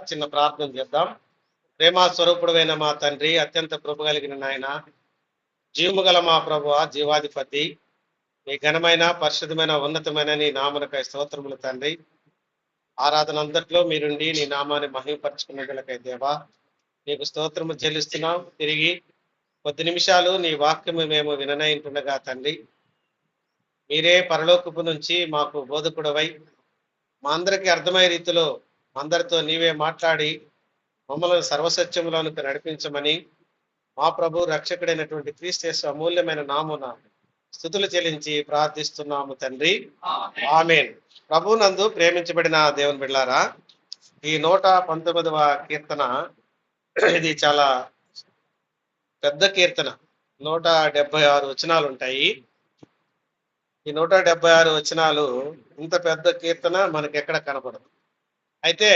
చిన్న ప్రార్థన చేద్దాం. ప్రేమ స్వరూపుడైన మా తండ్రి, అత్యంత కృప కలిగిన నాయన, జీవము గల మా ప్రభువ, జీవాధిపతి, మీ ఘనమైన పరిశుద్ధమైన ఉన్నతమైన నీ నామనకై స్తోత్రములు తండ్రి. ఆరాధన అంతట్లో మీరుండి నీ నామాన్ని మహిమపరచుకున్నట్లకై దేవా నీకు స్తోత్రము చెల్లిస్తున్నాం. తిరిగి కొద్ది నిమిషాలు నీ వాక్యము మేము విననయింటుండగా తండ్రి, మీరే పరలోకపు నుంచి మాకు బోధకుడవై మా అందరికీ అర్థమయ్యే రీతిలో అందరితో నీవే మాట్లాడి మమ్మల్ని సర్వసత్యములోనికి నడిపించమని మా ప్రభు రక్షకుడైనటువంటి క్రీస్తు యేసు అమూల్యమైన నామున స్తుతులు చెల్లించి ప్రార్థిస్తున్నాము తండ్రి, ఆమేన్. ప్రభు నందు ప్రేమించబడిన దేవుని బిడ్డలారా, ఈ 119వ కీర్తన ఇది చాలా పెద్ద కీర్తన. 176 వచనాలు ఉంటాయి. ఈ 176 వచనాలు, ఇంత పెద్ద కీర్తన మనకి ఎక్కడ కనపడదు. అయితే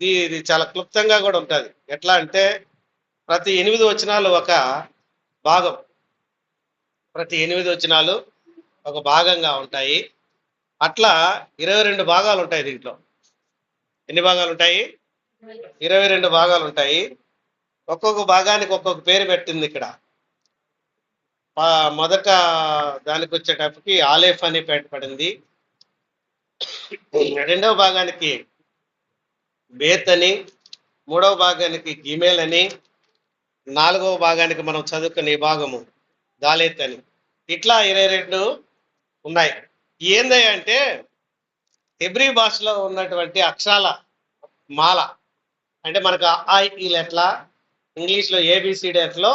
ఇది చాలా క్లుప్తంగా కూడా ఉంటుంది. ఎట్లా అంటే ప్రతి 8 వచనాలు ఒక భాగం, ప్రతి 8 వచనాలు ఒక భాగంగా ఉంటాయి. అట్లా 22 భాగాలు ఉంటాయి దీంట్లో. ఎన్ని భాగాలు ఉంటాయి? 22 భాగాలు ఉంటాయి. ఒక్కొక్క భాగానికి ఒక్కొక్క పేరు పెట్టింది ఇక్కడ. మొదట దానికి వచ్చేటప్పటికి ఆలేఫ్ అని పెట్టబడింది. రెండవ భాగానికి బేత్ అని, మూడవ భాగానికి గిమేల్ అని, నాలుగవ భాగానికి మనం చదువుకునే భాగము దాలేత్ అని, ఇట్లా 22 ఉన్నాయి. ఏందయ్య అంటే హెబ్రీ భాషలో ఉన్నటువంటి అక్షరాల మాల. అంటే మనకు ఆ ఈ ఎట్లా ఇంగ్లీష్లో ఏబిసిడి ఎట్లో,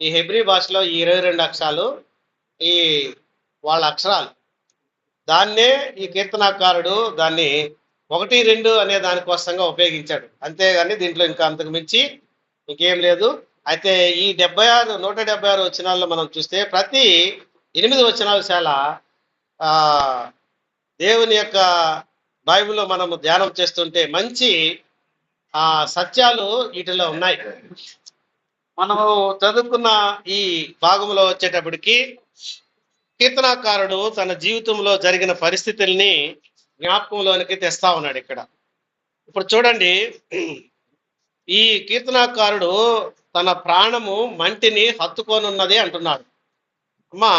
ఈ హెబ్రీ భాషలో ఈ 22 అక్షరాలు ఈ వాళ్ళ అక్షరాలు. దాన్నే ఈ కీర్తనాకారుడు దాన్ని 1, 2 అనే దానికోసంగా ఉపయోగించాడు. అంతేగాని దీంట్లో ఇంకా అంతకు మించి ఇంకేం లేదు. అయితే ఈ 176 వచనాల్లో మనం చూస్తే ప్రతి 8 వచనాలు చాలా దేవుని యొక్క బైబిల్లో మనము ధ్యానం చేస్తుంటే మంచి సత్యాలు వీటిలో ఉన్నాయి. మనము చదువుకున్న ఈ భాగంలో వచ్చేటప్పటికి కీర్తనాకారుడు తన జీవితంలో జరిగిన పరిస్థితుల్ని జ్ఞాపకంలోనికి తెస్తా ఉన్నాడు ఇక్కడ. ఇప్పుడు చూడండి, ఈ కీర్తనాకారుడు తన ప్రాణము మంటిని హత్తుకొనున్నది అంటున్నాడు. అమ్మా,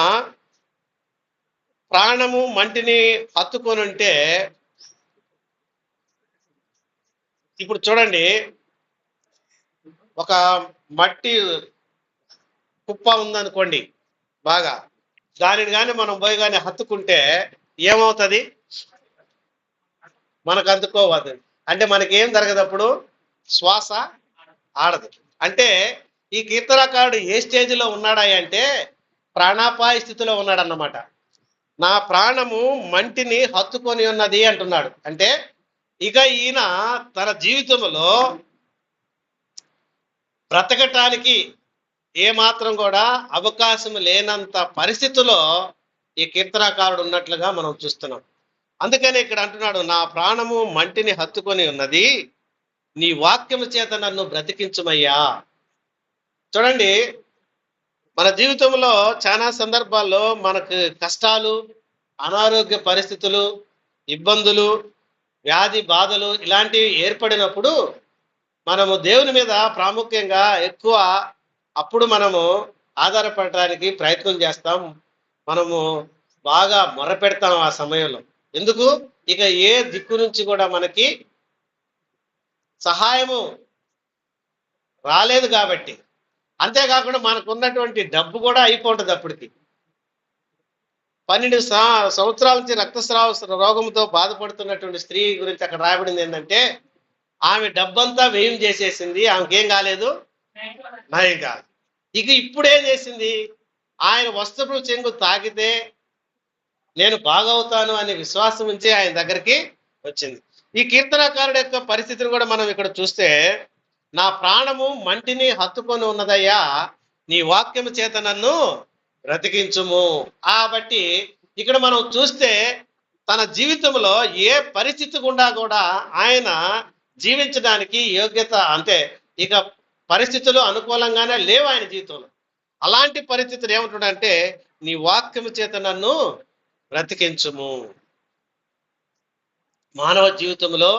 ప్రాణము మంటిని హత్తుకొనుంటే ఇప్పుడు చూడండి, ఒక మట్టి కుప్ప ఉందనుకోండి, బాగా దానిని కానీ మనం పోయి కానీ హత్తుకుంటే ఏమవుతుంది? మనకు అందుకోవద్దు. అంటే మనకి ఏం జరగదప్పుడు? శ్వాస ఆడదు. అంటే ఈ కీర్తనకారుడు ఏ స్టేజ్లో ఉన్నాడా అంటే ప్రాణాపాయ స్థితిలో ఉన్నాడన్నమాట. నా ప్రాణము మంటిని హత్తుకొని ఉన్నది అంటున్నాడు. అంటే ఇక ఈయన తన జీవితంలో బ్రతకటానికి ఏమాత్రం కూడా అవకాశం లేనంత పరిస్థితిలో ఈ కీర్తనాకారుడు ఉన్నట్లుగా మనం చూస్తున్నాం. అందుకని ఇక్కడ అంటున్నాడు, నా ప్రాణము మంటిని హత్తుకొని ఉన్నది, నీ వాక్యము చేత నన్ను బ్రతికించుమయ్యా. చూడండి, మన జీవితంలో చాలా సందర్భాల్లో మనకు కష్టాలు, అనారోగ్య పరిస్థితులు, ఇబ్బందులు, వ్యాధి బాధలు ఇలాంటివి ఏర్పడినప్పుడు మనము దేవుని మీద ప్రాముఖ్యంగా ఎక్కువ అప్పుడు మనము ఆధారపడటానికి ప్రయత్నం చేస్తాం. మనము బాగా మొరపెడతాం ఆ సమయంలో. ఎందుకు? ఇక ఏ దిక్కు నుంచి కూడా మనకి సహాయము రాలేదు కాబట్టి. అంతేకాకుండా మనకు ఉన్నటువంటి డబ్బు కూడా అయిపోతుంది అప్పటికి. 12 సంవత్సరాల నుంచి రక్తస్రావ రోగంతో బాధపడుతున్నటువంటి స్త్రీ గురించి అక్కడ రాయబడింది ఏంటంటే, ఆమె డబ్బంతా వ్యయం చేసేసింది, ఆమెకేం కాలేదు, నయం కాదు. ఇక ఇప్పుడేం చేసింది? ఆయన వస్త్రపు చెంగు తాకితే నేను బాగవుతాను అనే విశ్వాసం ఉంచి ఆయన దగ్గరికి వచ్చింది. ఈ కీర్తనకారుడు యొక్క పరిస్థితిని కూడా మనం ఇక్కడ చూస్తే, నా ప్రాణము మంటిని హత్తుకొని ఉన్నదయ్యా, నీ వాక్యము చేత నన్ను బ్రతికించుము. కాబట్టి ఇక్కడ మనం చూస్తే తన జీవితంలో ఏ పరిస్థితి గుండా కూడా ఆయన జీవించడానికి యోగ్యత, అంటే ఇక పరిస్థితులు అనుకూలంగానే లేవు ఆయన జీవితంలో. అలాంటి పరిస్థితులు ఏమంటున్నాడంటే, నీ వాక్యము చేత నన్ను బ్రతికించుము. మానవ జీవితంలో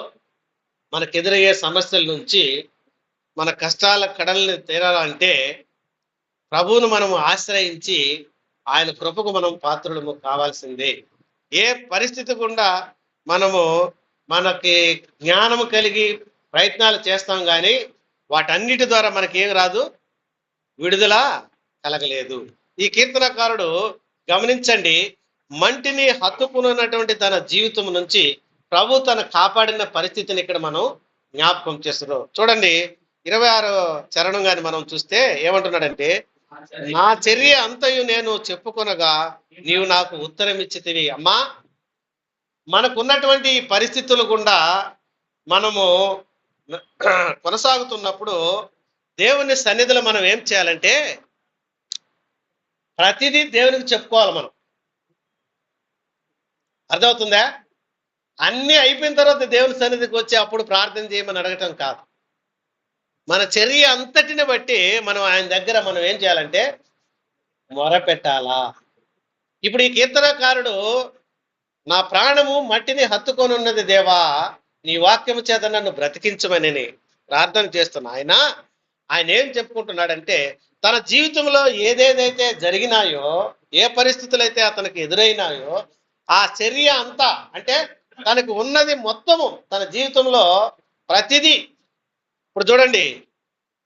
మనకెదురయ్యే సమస్యల నుంచి మన కష్టాల కడల్ని తీరాలంటే ప్రభువును మనం ఆశ్రయించి ఆయన కృపకు మనం పాత్రులము కావాల్సిందే. ఏ పరిస్థితి గుండా మనము మనకి జ్ఞానము కలిగి ప్రయత్నాలు చేస్తాం కానీ వాటన్నిటి ద్వారా మనకి ఏం రాదు, విడుదల కలగలేదు. ఈ కీర్తనకారుడు గమనించండి, మంటిని హత్తుకున్నటువంటి తన జీవితం నుంచి ప్రభు తను కాపాడిన పరిస్థితిని ఇక్కడ మనం జ్ఞాపకం చేస్తున్నాం. చూడండి 26వ చరణం గాని మనం చూస్తే ఏమంటున్నాడంటే, నా చర్య అంతయు నేను చెప్పుకొనగా నీవు నాకు ఉత్తరం ఇచ్చితివి. అమ్మా, మనకున్నటువంటి పరిస్థితులు గుండా మనము కొనసాగుతున్నప్పుడు దేవుని సన్నిధిలో మనం ఏం చేయాలంటే ప్రతిదీ దేవునికి చెప్పుకోవాలి. మనం అర్థమవుతుందా? అన్నీ అయిపోయిన తర్వాత దేవుని సన్నిధికి వచ్చి అప్పుడు ప్రార్థన చేయమని అడగటం కాదు. మన చర్య అంతటిని బట్టి మనం ఆయన దగ్గర మనం ఏం చేయాలంటే మొరపెట్టాలా. ఇప్పుడు ఈ కీర్తనకారుడు, నా ప్రాణము మట్టిని హత్తుకొని ఉన్నది దేవా, నీ వాక్యము చేత నన్ను బ్రతికించమని ప్రార్థన చేస్తున్నా. ఆయన ఏం చెప్పుకుంటున్నాడంటే, తన జీవితంలో ఏదేదైతే జరిగినాయో, ఏ పరిస్థితులు అయితే అతనికి ఎదురైనాయో, ఆ చర్య అంతా అంటే తనకు ఉన్నది మొత్తము తన జీవితంలో ప్రతిదీ. ఇప్పుడు చూడండి,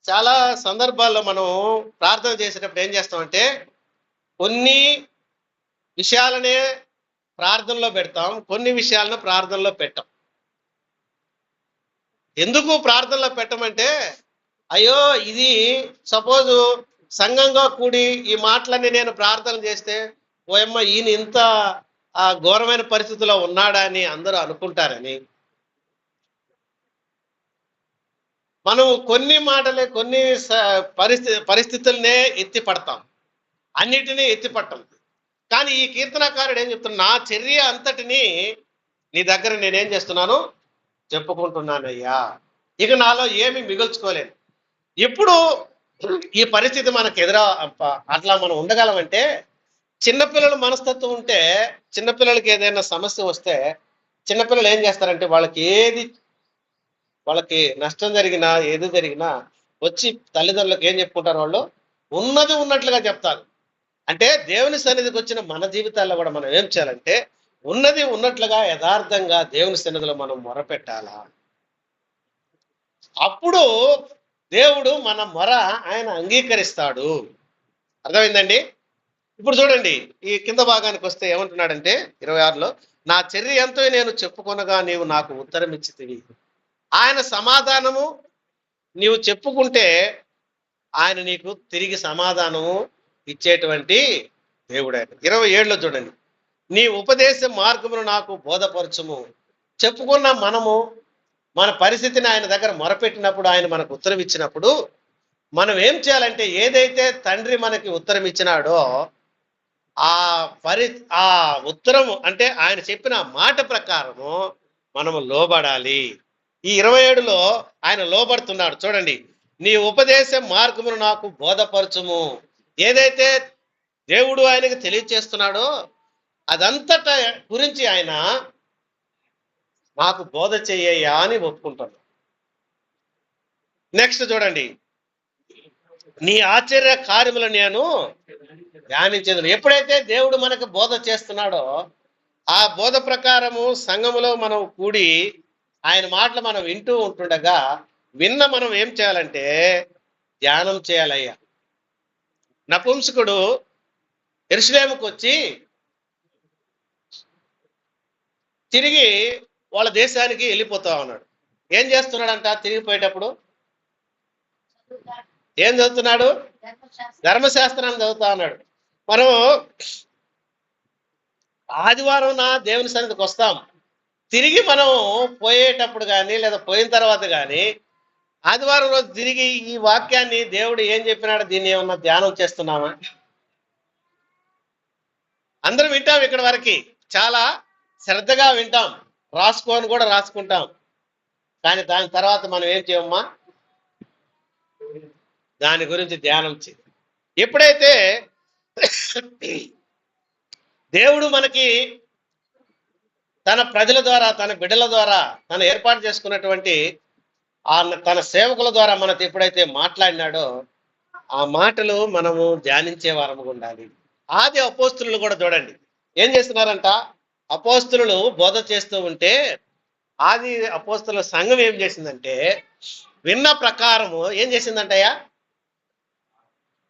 చాలా సందర్భాల్లో మనం ప్రార్థన చేసేటప్పుడు ఏం చేస్తామంటే కొన్ని విషయాలనే ప్రార్థనలో పెడతాం, కొన్ని విషయాలను ప్రార్థనలో పెట్టాం. ఎందుకు ప్రార్థనలో పెట్టమంటే, అయ్యో ఇది సపోజు సంఘంగా కూడి ఈ మాటలన్నీ నేను ప్రార్థన చేస్తే ఓయమ్మ ఈయన ఇంత ఘోరమైన పరిస్థితిలో ఉన్నాడా అని అందరూ అనుకుంటారని మనం కొన్ని మాటలే కొన్ని పరిస్థితులనే ఎత్తి పడతాం, అన్నిటినీ ఎత్తి పట్టం. కానీ ఈ కీర్తనకారుడు ఏం చెప్తున్నా, నా చర్య అంతటిని నీ దగ్గర నేనేం చేస్తున్నాను, చెప్పుకుంటున్నానయ్యా. ఇక నాలో ఏమి మిగుల్చుకోలేను. ఇప్పుడు ఈ పరిస్థితి మనకు అట్లా మనం ఉండగలమంటే, చిన్నపిల్లల మనస్తత్వం ఉంటే, చిన్నపిల్లలకి ఏదైనా సమస్య వస్తే చిన్నపిల్లలు ఏం చేస్తారంటే వాళ్ళకి నష్టం జరిగినా ఏది జరిగినా వచ్చి తల్లిదండ్రులకు ఏం చెప్పుకుంటారు, వాళ్ళు ఉన్నది ఉన్నట్లుగా చెప్తారు. అంటే దేవుని సన్నిధికి వచ్చిన మన జీవితాల్లో కూడా మనం ఏం చేయాలంటే ఉన్నది ఉన్నట్లుగా యథార్థంగా దేవుని సన్నిధిలో మనం మొరపెట్టాలా. అప్పుడు దేవుడు మన మొర ఆయన అంగీకరిస్తాడు. అర్థమైందండి? ఇప్పుడు చూడండి, ఈ కింద భాగానికి వస్తే ఏమంటున్నాడంటే 26లో, నా చర్య ఎంతో నేను చెప్పుకొనగా నీవు నాకు ఉత్తరం ఇచ్చితివి. ఆయన సమాధానము నీవు చెప్పుకుంటే ఆయన నీకు తిరిగి సమాధానము ఇచ్చేటువంటి దేవుడు ఆయన. 27లో చూడండి, నీ ఉపదేశ మార్గమును నాకు బోధపరచుము. చెప్పుకున్న మనము మన పరిస్థితిని ఆయన దగ్గర మొరపెట్టినప్పుడు, ఆయన మనకు ఉత్తరం ఇచ్చినప్పుడు మనం ఏం చేయాలంటే, ఏదైతే తండ్రి మనకి ఉత్తరం ఇచ్చినాడో ఆ ఉత్తరము అంటే ఆయన చెప్పిన మాట ప్రకారము మనము లోబడాలి. ఈ 27లో ఆయన లోబడుతున్నాడు. చూడండి, నీ ఉపదేశ మార్గమును నాకు బోధపరచుము. ఏదైతే దేవుడు ఆయనకు తెలియచేస్తున్నాడో అదంతటా గురించి ఆయన నాకు బోధ చెయ్యయ్యా అని ఒప్పుకుంటాడు. నెక్స్ట్ చూడండి, నీ ఆశ్చర్య కార్యములు నేను ధ్యానించేది. ఎప్పుడైతే దేవుడు మనకు బోధ చేస్తున్నాడో ఆ బోధ ప్రకారము సంఘములో మనం కూడి ఆయన మాటలు మనం వింటూ ఉంటుండగా మనం ఏం చేయాలంటే ధ్యానం చేయాలయ్యా. నపుంసకుడు యెరూషలేముకు వచ్చి తిరిగి వాళ్ళ దేశానికి వెళ్ళిపోతా ఉన్నాడు. ఏం చేస్తున్నాడంట? తిరిగిపోయేటప్పుడు ఏం చదువుతున్నాడు? ధర్మశాస్త్రాన్ని చదువుతా ఉన్నాడు. మనం ఆదివారం దేవుని సన్నిధికి వస్తాం, తిరిగి మనం పోయేటప్పుడు కానీ లేదా పోయిన తర్వాత కానీ ఆదివారం రోజు తిరిగి ఈ వాక్యాన్ని దేవుడు ఏం చెప్పినాడు దీన్ని ఏమన్నా ధ్యానం చేస్తున్నామా? అందరం వింటాం, ఇక్కడ వరకు చాలా శ్రద్ధగా వింటాం, రాసుకొని కూడా రాసుకుంటాం. కానీ దాని తర్వాత మనం ఏం చేయమ్మా, దాని గురించి ధ్యానం చేయ. ఎప్పుడైతే దేవుడు మనకి తన ప్రజల ద్వారా, తన బిడ్డల ద్వారా, తను ఏర్పాటు చేసుకున్నటువంటి తన సేవకుల ద్వారా మనతో ఎప్పుడైతే మాట్లాడినాడో ఆ మాటలు మనము ధ్యానించే వారముగా ఉండాలి. ఆది అపోస్తులు కూడా చూడండి ఏం చేస్తున్నారంట. అపోస్తులు బోధ చేస్తూ ఉంటే ఆది అపోస్తుల సంఘం ఏం చేసిందంటే విన్న ప్రకారము ఏం చేసిందంటయ్యా,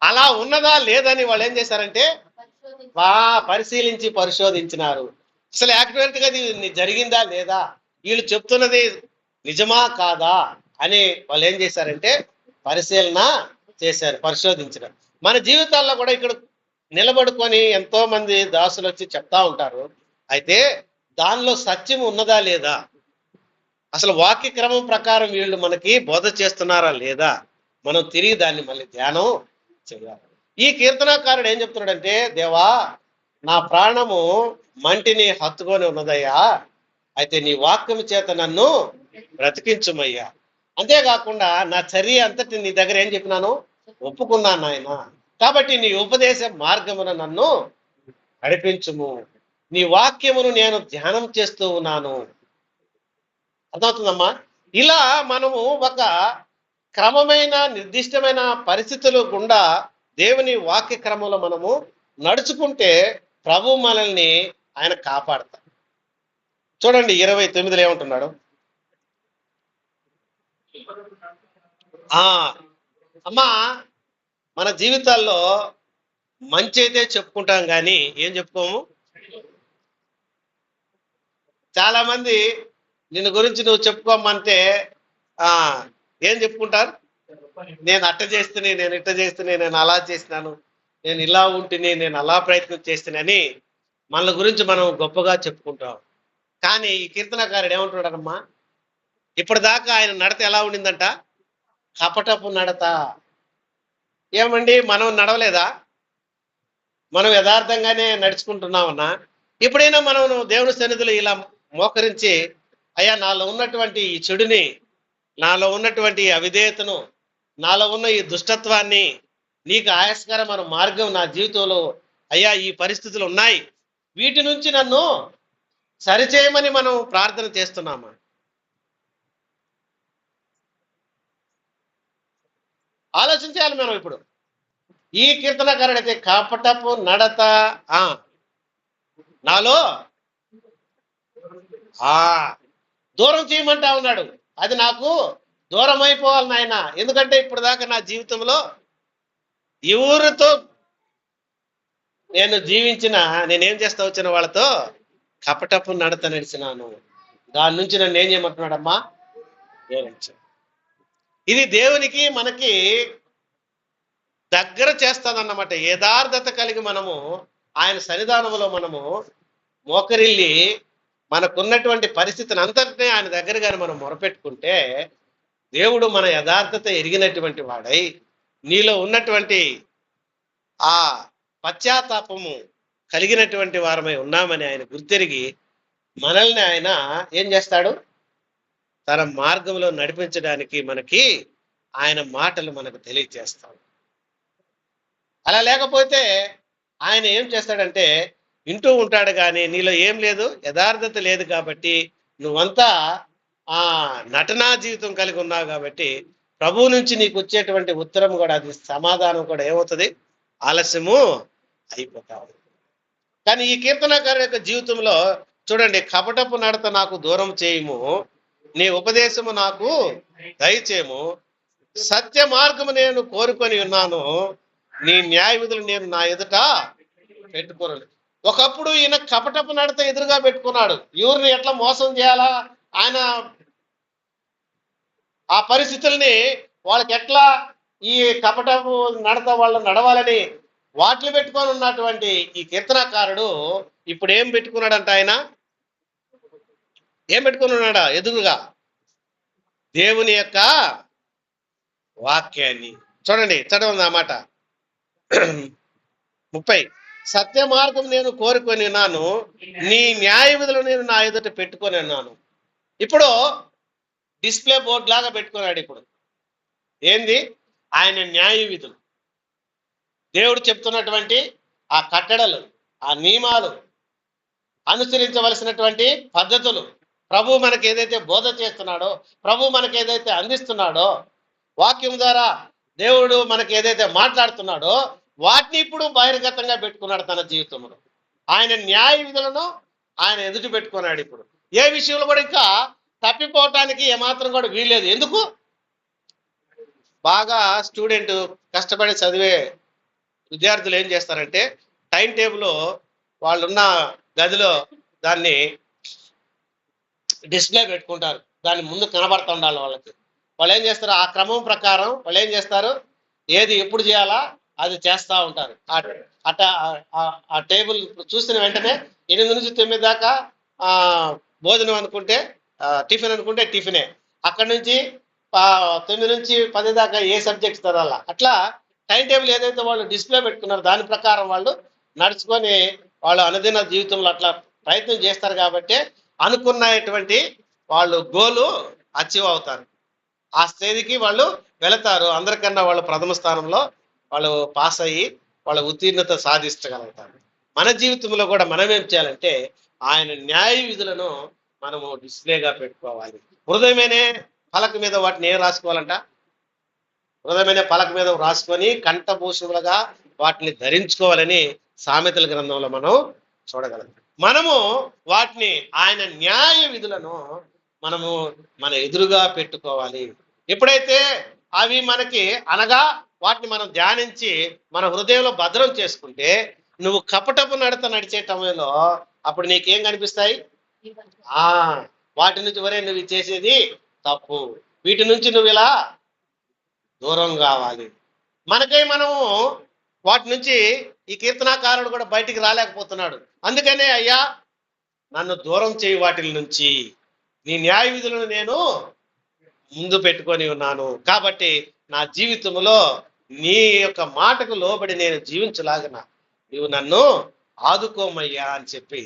అలా ఉన్నదా లేదని వాళ్ళు ఏం చేశారంటే పరిశీలించి పరిశోధించినారు. అసలు యాక్చువల్ గా ఇది జరిగిందా లేదా, వీళ్ళు చెప్తున్నది నిజమా కాదా అని వాళ్ళు ఏం చేశారంటే పరిశీలన చేశారు, పరిశోధించారు. మన జీవితాల్లో కూడా ఇక్కడ నిలబడుకొని ఎంతో మంది దాసులు వచ్చి చెప్తా ఉంటారు. అయితే దానిలో సత్యం ఉన్నదా లేదా, అసలు వాక్య క్రమం ప్రకారం వీళ్ళు మనకి బోధ చేస్తున్నారా లేదా, మనం తిరిగి దాన్ని మళ్ళీ ధ్యానం చేయాలి. ఈ కీర్తనాకారుడు ఏం చెప్తున్నాడంటే, దేవా నా ప్రాణము మంటిని హత్తుకొని ఉన్నదయ్యా, అయితే నీ వాక్యము చేత నన్ను బ్రతికించుమయ్యా. అంతేకాకుండా నా చర్య అంతటి నీ దగ్గర ఏం చెప్పినాను, ఒప్పుకున్నాను ఆయన. కాబట్టి నీ ఉపదేశ మార్గమును నన్ను నడిపించుము, నీ వాక్యమును నేను ధ్యానం చేస్తూ ఉన్నాను. అర్థమవుతుందమ్మా. ఇలా మనము ఒక క్రమమైన నిర్దిష్టమైన పరిస్థితులు గుండా దేవుని వాక్య క్రమంలో మనము నడుచుకుంటే ప్రభు మనల్ని ఆయన కాపాడతాడు. చూడండి 29లో ఏమంటున్నాడు. అమ్మా మన జీవితాల్లో మంచి అయితే చెప్పుకుంటాం కానీ ఏం చెప్పుకోము. చాలా మంది నిన్ను గురించి నువ్వు చెప్పుకోమంటే ఏం చెప్పుకుంటారు, నేను అట్ట చేస్తేనే, నేను ఇట్ట చేస్తేనే, నేను అలా చేసినాను, నేను ఇలా ఉంటేనే, నేను అలా ప్రయత్నం చేస్తానని మన గురించి మనం గొప్పగా చెప్పుకుంటాం. కానీ ఈ కీర్తనకారుడు ఏమంటున్నాడమ్మా, ఇప్పటిదాకా ఆయన నడత ఎలా ఉండిందంట, కపటపు నడత. ఏమండి మనం నడవలేదా, మనం యథార్థంగానే నడుచుకుంటున్నామన్నా. ఎప్పుడైనా మనం దేవుని సన్నిధిలో ఇలా మోకరించి, అయ్యా నాలో ఉన్నటువంటి ఈ చెడుని, నాలో ఉన్నటువంటి అవిధేయతను, నాలో ఉన్న ఈ దుష్టత్వాన్ని, నీకు ఆయాస్కరమైన మార్గం నా జీవితంలో అయ్యా ఈ పరిస్థితులు ఉన్నాయి, వీటి నుంచి నన్ను సరిచేయమని మనం ప్రార్థన చేస్తున్నామా? ఆలోచించాలి మనం. ఇప్పుడు ఈ కీర్తనకారుడు అయితే కపటపు నడత నాలో దూరం చేయమంటా ఉన్నాడు. అది నాకు దూరం అయిపోవాలి నాయన. ఎందుకంటే ఇప్పుడు దాకా నా జీవితంలో ఎవరితో నేను జీవించిన, నేనేం చేస్తా వచ్చిన వాళ్ళతో కపటపు నడత నడిచినాను. దాని నుంచి నన్ను ఏం చేయమంటున్నాడమ్మా, ఇది దేవునికి మనకి దగ్గర చేస్తాదన్నమాట. యథార్థత కలిగి మనము ఆయన సన్నిధానంలో మనము మోకరిల్లి మనకున్నటువంటి పరిస్థితిని అంతటినీ ఆయన దగ్గరగానే మనం మొరపెట్టుకుంటే దేవుడు మన యథార్థత ఎరిగినటువంటి వాడై నీలో ఉన్నటువంటి ఆ పశ్చాత్తాపము కలిగినటువంటి వారమై ఉన్నామని ఆయన గుర్తెరిగి మనల్ని ఆయన ఏం చేస్తాడు, తన మార్గంలో నడిపించడానికి మనకి ఆయన మాటలు మనకు తెలియజేస్తాడు. అలా లేకపోతే ఆయన ఏం చేస్తాడంటే వింటూ ఉంటాడు కానీ నీలో ఏం లేదు, యథార్థత లేదు. కాబట్టి నువ్వంతా నటనా జీవితం కలిగి ఉన్నావు. కాబట్టి ప్రభువు నుంచి నీకు వచ్చేటువంటి ఉత్తరం కూడా, అది సమాధానం కూడా ఏమవుతుంది, ఆలస్యము అయిపోతావు. కానీ ఈ కీర్తనకారు యొక్క జీవితంలో చూడండి, కపటపు నడత నాకు దూరం చేయము, నీ ఉపదేశము నాకు దయచేయము, సత్య మార్గము నేను కోరుకొని ఉన్నాను, నీ న్యాయ విధులు నేను నా ఎదుట పెట్టుకోను. ఒకప్పుడు ఈయన కపటపు నడత ఎదురుగా పెట్టుకున్నాడు. ఎవరిని ఎట్లా మోసం చేయాలా, ఆయన ఆ పరిస్థితుల్ని వాళ్ళకి ఎట్లా ఈ కపటపు నడత వాళ్ళు నడవాలని వాటిని పెట్టుకొని ఉన్నటువంటి ఈ కీర్తనకారుడు ఇప్పుడు ఏం పెట్టుకున్నాడంట, ఆయన ఏం పెట్టుకుని ఉన్నాడా ఎదురుగా, దేవుని యొక్క వాక్యాన్ని. చూడండి చదవండి ఆ మాట 30. సత్య మార్గం నేను కోరుకొని ఉన్నాను, నీ న్యాయ విధులు నేను నా ఎదుట పెట్టుకొని ఉన్నాను. ఇప్పుడు డిస్ప్లే బోర్డ్ లాగా పెట్టుకున్నాడు. ఇప్పుడు ఏంది, ఆయన న్యాయ విధులు, దేవుడు చెప్తున్నటువంటి ఆ కట్టడలు, ఆ నియమాలు, అనుసరించవలసినటువంటి పద్ధతులు, ప్రభు మనకి ఏదైతే బోధ చేస్తున్నాడో, ప్రభు మనకి ఏదైతే అందిస్తున్నాడో, వాక్యం ద్వారా దేవుడు మనకి ఏదైతే మాట్లాడుతున్నాడో వాటిని ఇప్పుడు బహిర్గతంగా పెట్టుకున్నాడు తన జీవితంలో. ఆయన న్యాయ విధులను ఆయన ఎదుటి పెట్టుకున్నాడు. ఇప్పుడు ఏ విషయంలో కూడా ఇంకా తప్పిపోవటానికి ఏమాత్రం కూడా వీల్లేదు. ఎందుకు? బాగా స్టూడెంట్ కష్టపడి చదివే విద్యార్థులు ఏం చేస్తారంటే టైం టేబుల్ వాళ్ళున్న గదిలో దాన్ని డిస్ప్లే పెట్టుకుంటారు. దాని ముందు కనబడతా ఉండాలి వాళ్ళకి. వాళ్ళు ఏం చేస్తారు, ఆ క్రమం ప్రకారం వాళ్ళు ఏం చేస్తారు, ఏది ఎప్పుడు చేయాలా అది చేస్తూ ఉంటారు. అట్ట ఆ టేబుల్ చూసిన వెంటనే 8 నుంచి 9 దాకా భోజనం అనుకుంటే టిఫిన్ అనుకుంటే టిఫినే, అక్కడి నుంచి 9 నుంచి 10 దాకా ఏ సబ్జెక్ట్స్ చదవాలా, అట్లా టైం టేబుల్ ఏదైతే వాళ్ళు డిస్ప్లే పెట్టుకున్నారో దాని ప్రకారం వాళ్ళు నడుచుకొని వాళ్ళు అనుదిన జీవితంలో అట్లా ప్రయత్నం చేస్తారు. కాబట్టి అనుకున్నటువంటి వాళ్ళు గోలు అచీవ్ అవుతారు, ఆ స్థేదికి వాళ్ళు వెళతారు. అందరికన్నా వాళ్ళు ప్రథమ స్థానంలో వాళ్ళు పాస్ అయ్యి వాళ్ళ ఉత్తీర్ణత సాధించగలుగుతారు. మన జీవితంలో కూడా మనం ఏం చేయాలంటే ఆయన న్యాయ విధులను మనము డిస్ప్లేగా పెట్టుకోవాలి. హృదయమనే పలక మీద వాటిని ఏం రాసుకోవాలంట, హృదయమనే పలక మీద రాసుకొని కంఠభూషములుగా వాటిని ధరించుకోవాలని సామెతల గ్రంథంలో మనం చూడగలం. మనము వాటిని ఆయన న్యాయ విధులను మనము మన ఎదురుగా పెట్టుకోవాలి. ఎప్పుడైతే అవి మనకి అనగా వాటిని మనం ధ్యానించి మన హృదయంలో భద్రం చేసుకుంటే నువ్వు కపటపు నడత నడిచే సమయంలో అప్పుడు నీకేం కనిపిస్తాయి, వాటి నుంచి వరే నువ్వు చేసేది తప్పు, వీటి నుంచి నువ్వు ఇలా దూరం కావాలి. మనకై మనము వాటి నుంచి ఈ కీర్తనాకారుడు కూడా బయటికి రాలేకపోతున్నాడు. అందుకనే అయ్యా నన్ను దూరం చేయి వాటి నుంచి, నీ న్యాయ విధులను నేను ముందు పెట్టుకొని ఉన్నాను. కాబట్టి నా జీవితంలో నీ యొక్క మాటకు లోబడి నేను జీవించలాగన నీవు నన్ను ఆదుకోమయ్యా అని చెప్పి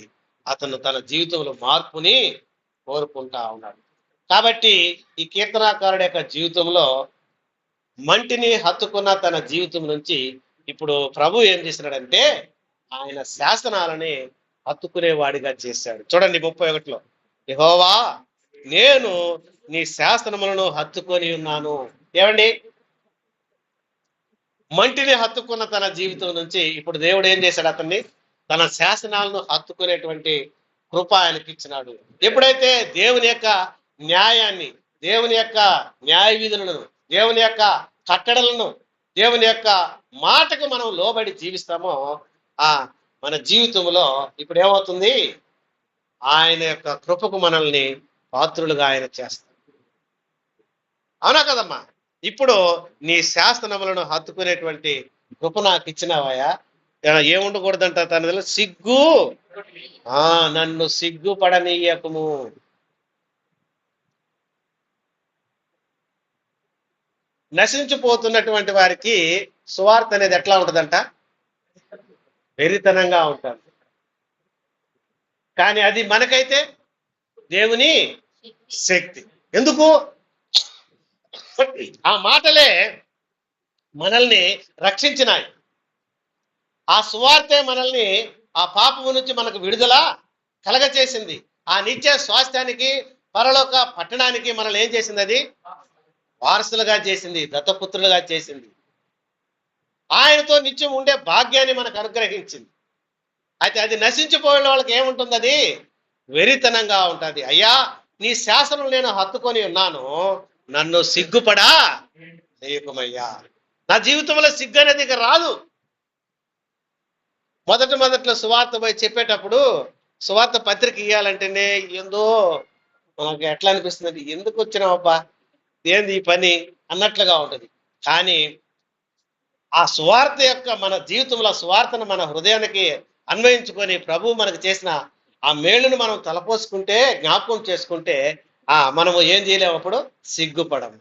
అతను తన జీవితంలో మార్పుని కోరుకుంటా ఉన్నాడు. కాబట్టి ఈ కీర్తనాకారుడి యొక్క జీవితంలో మంటిని హత్తుకున్న తన జీవితం నుంచి ఇప్పుడు ప్రభు ఏం చేసినాడంటే ఆయన శాసనాలని హత్తుకునేవాడిగా చేశాడు. చూడండి 31లో, యెహోవా నేను నీ శాసనములను హత్తుకొని ఉన్నాను. ఏమండి, మంటిని హత్తుకున్న తన జీవితం నుంచి ఇప్పుడు దేవుడు ఏం చేశాడు, అతన్ని తన శాసనాలను హత్తుకునేటువంటి కృప ఆయనకి ఇచ్చినాడు. ఎప్పుడైతే దేవుని యొక్క న్యాయాన్ని, దేవుని యొక్క న్యాయ విధులను, దేవుని యొక్క కట్టడలను, దేవుని యొక్క మాటకు మనం లోబడి జీవిస్తామో మన జీవితంలో ఇప్పుడు ఏమవుతుంది, ఆయన యొక్క కృపకు మనల్ని పాత్రులుగా ఆయన చేస్తాడు. అవునా కదమ్మా? ఇప్పుడు నీ శాసనములను హత్తుకునేటువంటి కృప నాకు ఇచ్చినావయ్యా. ఏముండకూడదంట తన సిగ్గు, నన్ను సిగ్గుపడనీయకము. నశించిపోతున్నటువంటి వారికి సువార్త అనేది ఎట్లా ఉంటుందంట, వెరితనంగా ఉంటుంది. కానీ అది మనకైతే దేవుని శక్తి. ఎందుకు? ఆ మాటలే మనల్ని రక్షించినాయి. ఆ సువార్తే మనల్ని ఆ పాపము నుంచి మనకు విడుదల కలగచేసింది. ఆ నిత్య స్వాస్థ్యానికి, పరలోక పట్టణానికి మనల్ని ఏం చేసింది, అది వారసులుగా చేసింది, దత్తపుత్రులుగా చేసింది. ఆయనతో నిత్యం ఉండే భాగ్యాన్ని మనకు అనుగ్రహించింది. అయితే అది నశించిపోయిన వాళ్ళకి ఏముంటుంది, అది వెరితనంగా ఉంటుంది. అయ్యా నీ శాసనం నేను హత్తుకొని ఉన్నాను, నన్ను సిగ్గుపడా చేయకుమయ్యా. నా జీవితంలో సిగ్గు అనేది ఇక రాదు. మొదట్లో సువార్త పోయి చెప్పేటప్పుడు సువార్త పత్రిక ఇవ్వాలంటేనే ఏందో మనకు ఎట్లా అనిపిస్తుంది, ఎందుకు వచ్చినావబ్బా, ఏంది ఈ పని అన్నట్లుగా ఉంటుంది. కానీ ఆ సువార్త యొక్క మన జీవితంలో సువార్తను మన హృదయానికి అన్వయించుకొని ప్రభు మనకు చేసిన ఆ మేలును మనం తలపోసుకుంటే, జ్ఞాపకం చేసుకుంటే మనము ఏం చేయలేము, అప్పుడు సిగ్గుపడము.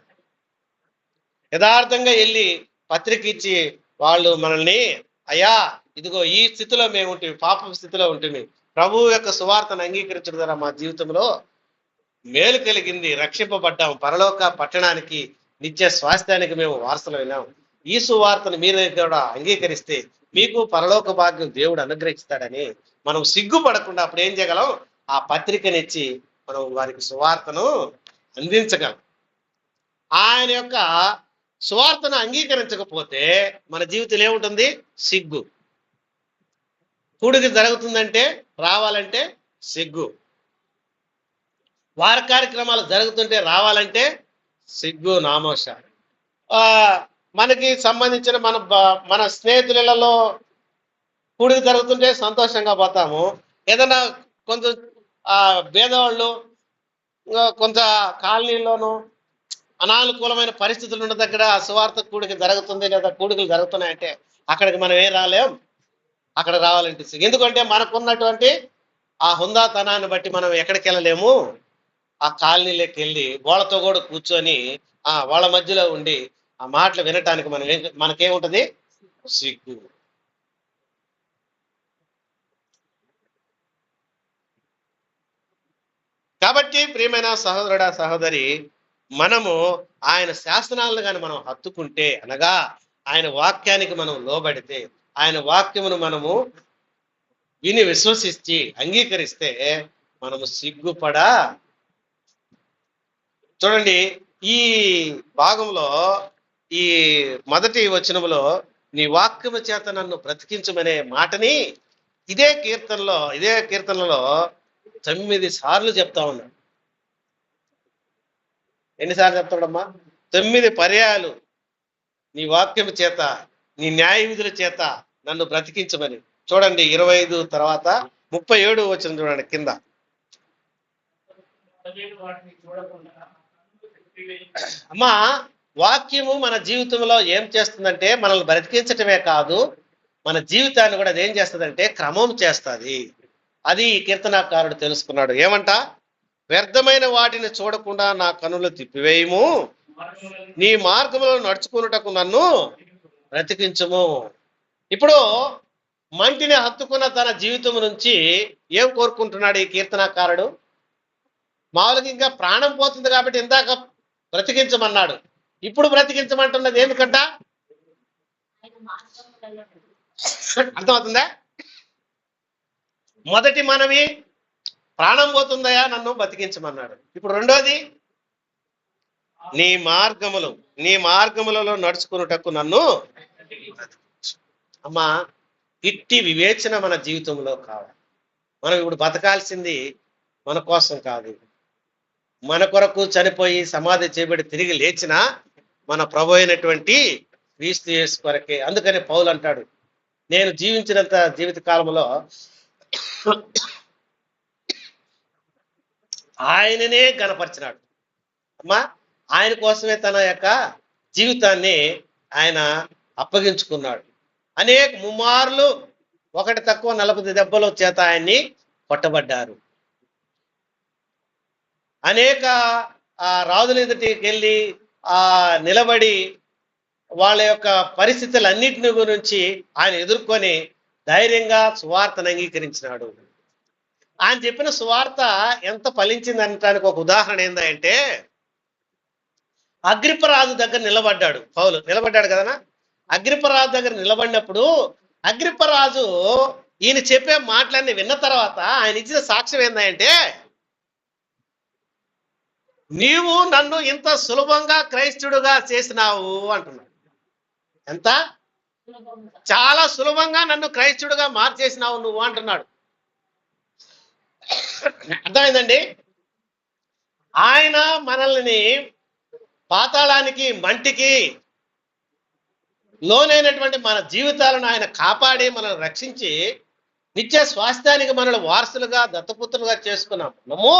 యథార్థంగా వెళ్ళి పత్రిక ఇచ్చి వాళ్ళు మనల్ని, అయ్యా ఇదిగో ఈ స్థితిలో మేము ఉంటుంది, పాప స్థితిలో ఉంటుంది, ప్రభు యొక్క సువార్తను అంగీకరించడం ద్వారా మా జీవితంలో మేలు కలిగింది, రక్షింపబడ్డాము, పరలోక పట్టణానికి, నిత్య స్వాస్థ్యానికి మేము వారసులైనాం. ఈ సువార్తను మీరు కూడా అంగీకరిస్తే మీకు పరలోక భాగ్యం దేవుడు అనుగ్రహిస్తాడని మనం సిగ్గుపడకుండా అప్పుడు ఏం చేయగలం? ఆ పత్రికనిచ్చి మనం వారికి సువార్తను అందించగలం. ఆయన యొక్క సువార్తను అంగీకరించకపోతే మన జీవితంలో ఏముంటుంది? సిగ్గు. కూడిక జరుగుతుందంటే, రావాలంటే సిగ్గు. వార కార్యక్రమాలు జరుగుతుంటే రావాలంటే సిగ్గు, నామోష. మనకి సంబంధించిన మన స్నేహితులలో కూడిక జరుగుతుంటే సంతోషంగా పోతాము. ఏదైనా కొంచెం భేదవాళ్ళు కొంత కాలనీలోనూ అనానుకూలమైన పరిస్థితులు ఉన్న దగ్గర సువార్త కూడిక జరుగుతుంది లేదా కూడికలు జరుగుతున్నాయంటే అక్కడికి మనం ఏం రాలేం. అక్కడ రావాలంటే ఎందుకంటే మనకున్నటువంటి ఆ హుందాతనాన్ని బట్టి మనం ఎక్కడికి వెళ్ళలేము. ఆ కాలనీలోకి వెళ్ళి వాళ్ళతో కూడా కూర్చొని వాళ్ళ మధ్యలో ఉండి ఆ మాటలు వినటానికి మనకేముంటది? సిగ్గు. కాబట్టి ప్రియమైన సహోదరుడా, సహోదరి, మనము ఆయన శాసనాలను కానీ మనం హత్తుకుంటే, అనగా ఆయన వాక్యానికి మనం లోబడితే, ఆయన వాక్యమును మనము విని విశ్వసించి అంగీకరిస్తే మనము సిగ్గుపడా. చూడండి, ఈ భాగంలో ఈ మొదటి వచనములో నీ వాక్యము చేత నన్ను బ్రతికించమనే మాటని ఇదే కీర్తనలో 9 సార్లు చెప్తా ఉన్నాడు. ఎన్నిసార్లు చెప్తాడమ్మా? 9 పర్యాయాలు నీ వాక్యము చేత, నీ న్యాయ విధుల చేత నన్ను బ్రతికించమని. చూడండి 25 తర్వాత 37 వచనం చూడండి కింద. అమ్మా, వాక్యము మన జీవితంలో ఏం చేస్తుందంటే మనల్ని బ్రతికించటమే కాదు, మన జీవితాన్ని కూడా అదేం చేస్తుందంటే క్రమం చేస్తుంది. అది ఈ కీర్తనాకారుడు తెలుసుకున్నాడు. ఏమంట? వ్యర్థమైన వాటిని చూడకుండా నా కనులు తిప్పివేయము, నీ మార్గములో నడుచుకున్నటకు నన్ను బ్రతికించము. ఇప్పుడు మంటిని హత్తుకున్న తన జీవితం నుంచి ఏం కోరుకుంటున్నాడు ఈ కీర్తనాకారుడు? మామూలుగా ఇంకా ప్రాణం పోతుంది కాబట్టి ఇందాక బ్రతికించమన్నాడు, ఇప్పుడు బ్రతికించమంటున్నది ఎందుకంట? అర్థమవుతుందా? మొదటి మనవి ప్రాణం పోతుందయా నన్ను బతికించమన్నాడు. ఇప్పుడు రెండోది నీ మార్గములలో నడుచుకున్నటకు నన్ను. అమ్మా, ఇట్టి వివేచన మన జీవితంలో కావాలి. మనం ఇప్పుడు బతకాల్సింది మన కోసం కాదు, మన కొరకు చనిపోయి సమాధి చేయబడి తిరిగి లేచిన మన ప్రభు అయినటువంటి క్రీస్తు యేసు కొరకే. అందుకని పౌలు అంటాడు, నేను జీవించినంత జీవిత కాలంలో ఆయననే గణపరిచినాడు. అమ్మా, ఆయన కోసమే తన యొక్క జీవితాన్ని ఆయన అప్పగించుకున్నాడు. అనేక ముమ్మార్లు, ఒకటి తక్కువ 40 దెబ్బల చేత ఆయన్ని కొట్టబడ్డారు. అనేక రాజుల ఎదుటికి వెళ్ళి నిలబడి వాళ్ళ యొక్క పరిస్థితులన్నిటిని గురించి ఆయన ఎదుర్కొని ధైర్యంగా సువార్తను అంగీకరించినాడు. ఆయన చెప్పిన సువార్త ఎంత ఫలించింది అనటానికి ఒక ఉదాహరణ ఏందంటే, అగ్రిప్పరాజు దగ్గర నిలబడ్డాడు పౌలు. నిలబడ్డాడు కదనా? అగ్రిప్పరాజు దగ్గర నిలబడినప్పుడు అగ్రిప్పరాజు ఈయన చెప్పే మాటలన్నీ విన్న తర్వాత ఆయన ఇచ్చిన సాక్ష్యం ఏందంటే, నీవు నన్ను ఇంత సులభంగా క్రైస్తవుడుగా చేసినావు అంటున్నాడు. ఎంత? చాలా సులభంగా నన్ను క్రైస్తవుడుగా మార్చేసినావు నువ్వు అంటున్నాడు. అర్థమైందండి? ఆయన మనల్ని పాతాళానికి, మంటికి లోనైనటువంటి మన జీవితాలను ఆయన కాపాడి మనల్ని రక్షించి నిత్య స్వాస్థ్యానికి మనల్ని వారసులుగా, దత్తపుత్రులుగా చేసుకున్నాం. మనము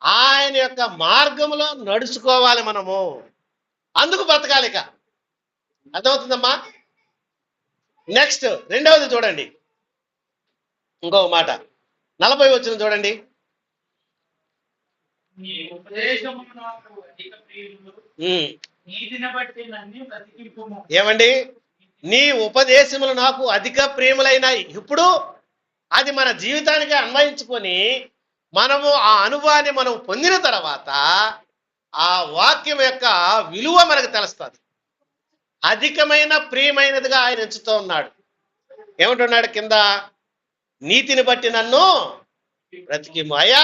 ఆయన యొక్క మార్గంలో నడుచుకోవాలి. మనము అందుకు బ్రతకాలిక. అర్థమవుతుందమ్మా? నెక్స్ట్ రెండవది చూడండి, ఇంకొక మాట 40 వచనం చూడండి. ఏమండి? నీ ఉపదేశములు నాకు అధిక ప్రేములైనాయి. ఇప్పుడు అది మన జీవితానికి అన్వయించుకొని మనము ఆ అనుభవాన్ని మనం పొందిన తర్వాత ఆ వాక్యం యొక్క విలువ మనకు తెలుస్తుంది. అధికమైన ప్రియమైనదిగా ఆయన ఎంచుతూ ఉన్నాడు. ఏమంటున్నాడు కింద? నీతిని బట్టి నన్ను బ్రతికిము అయ్యా,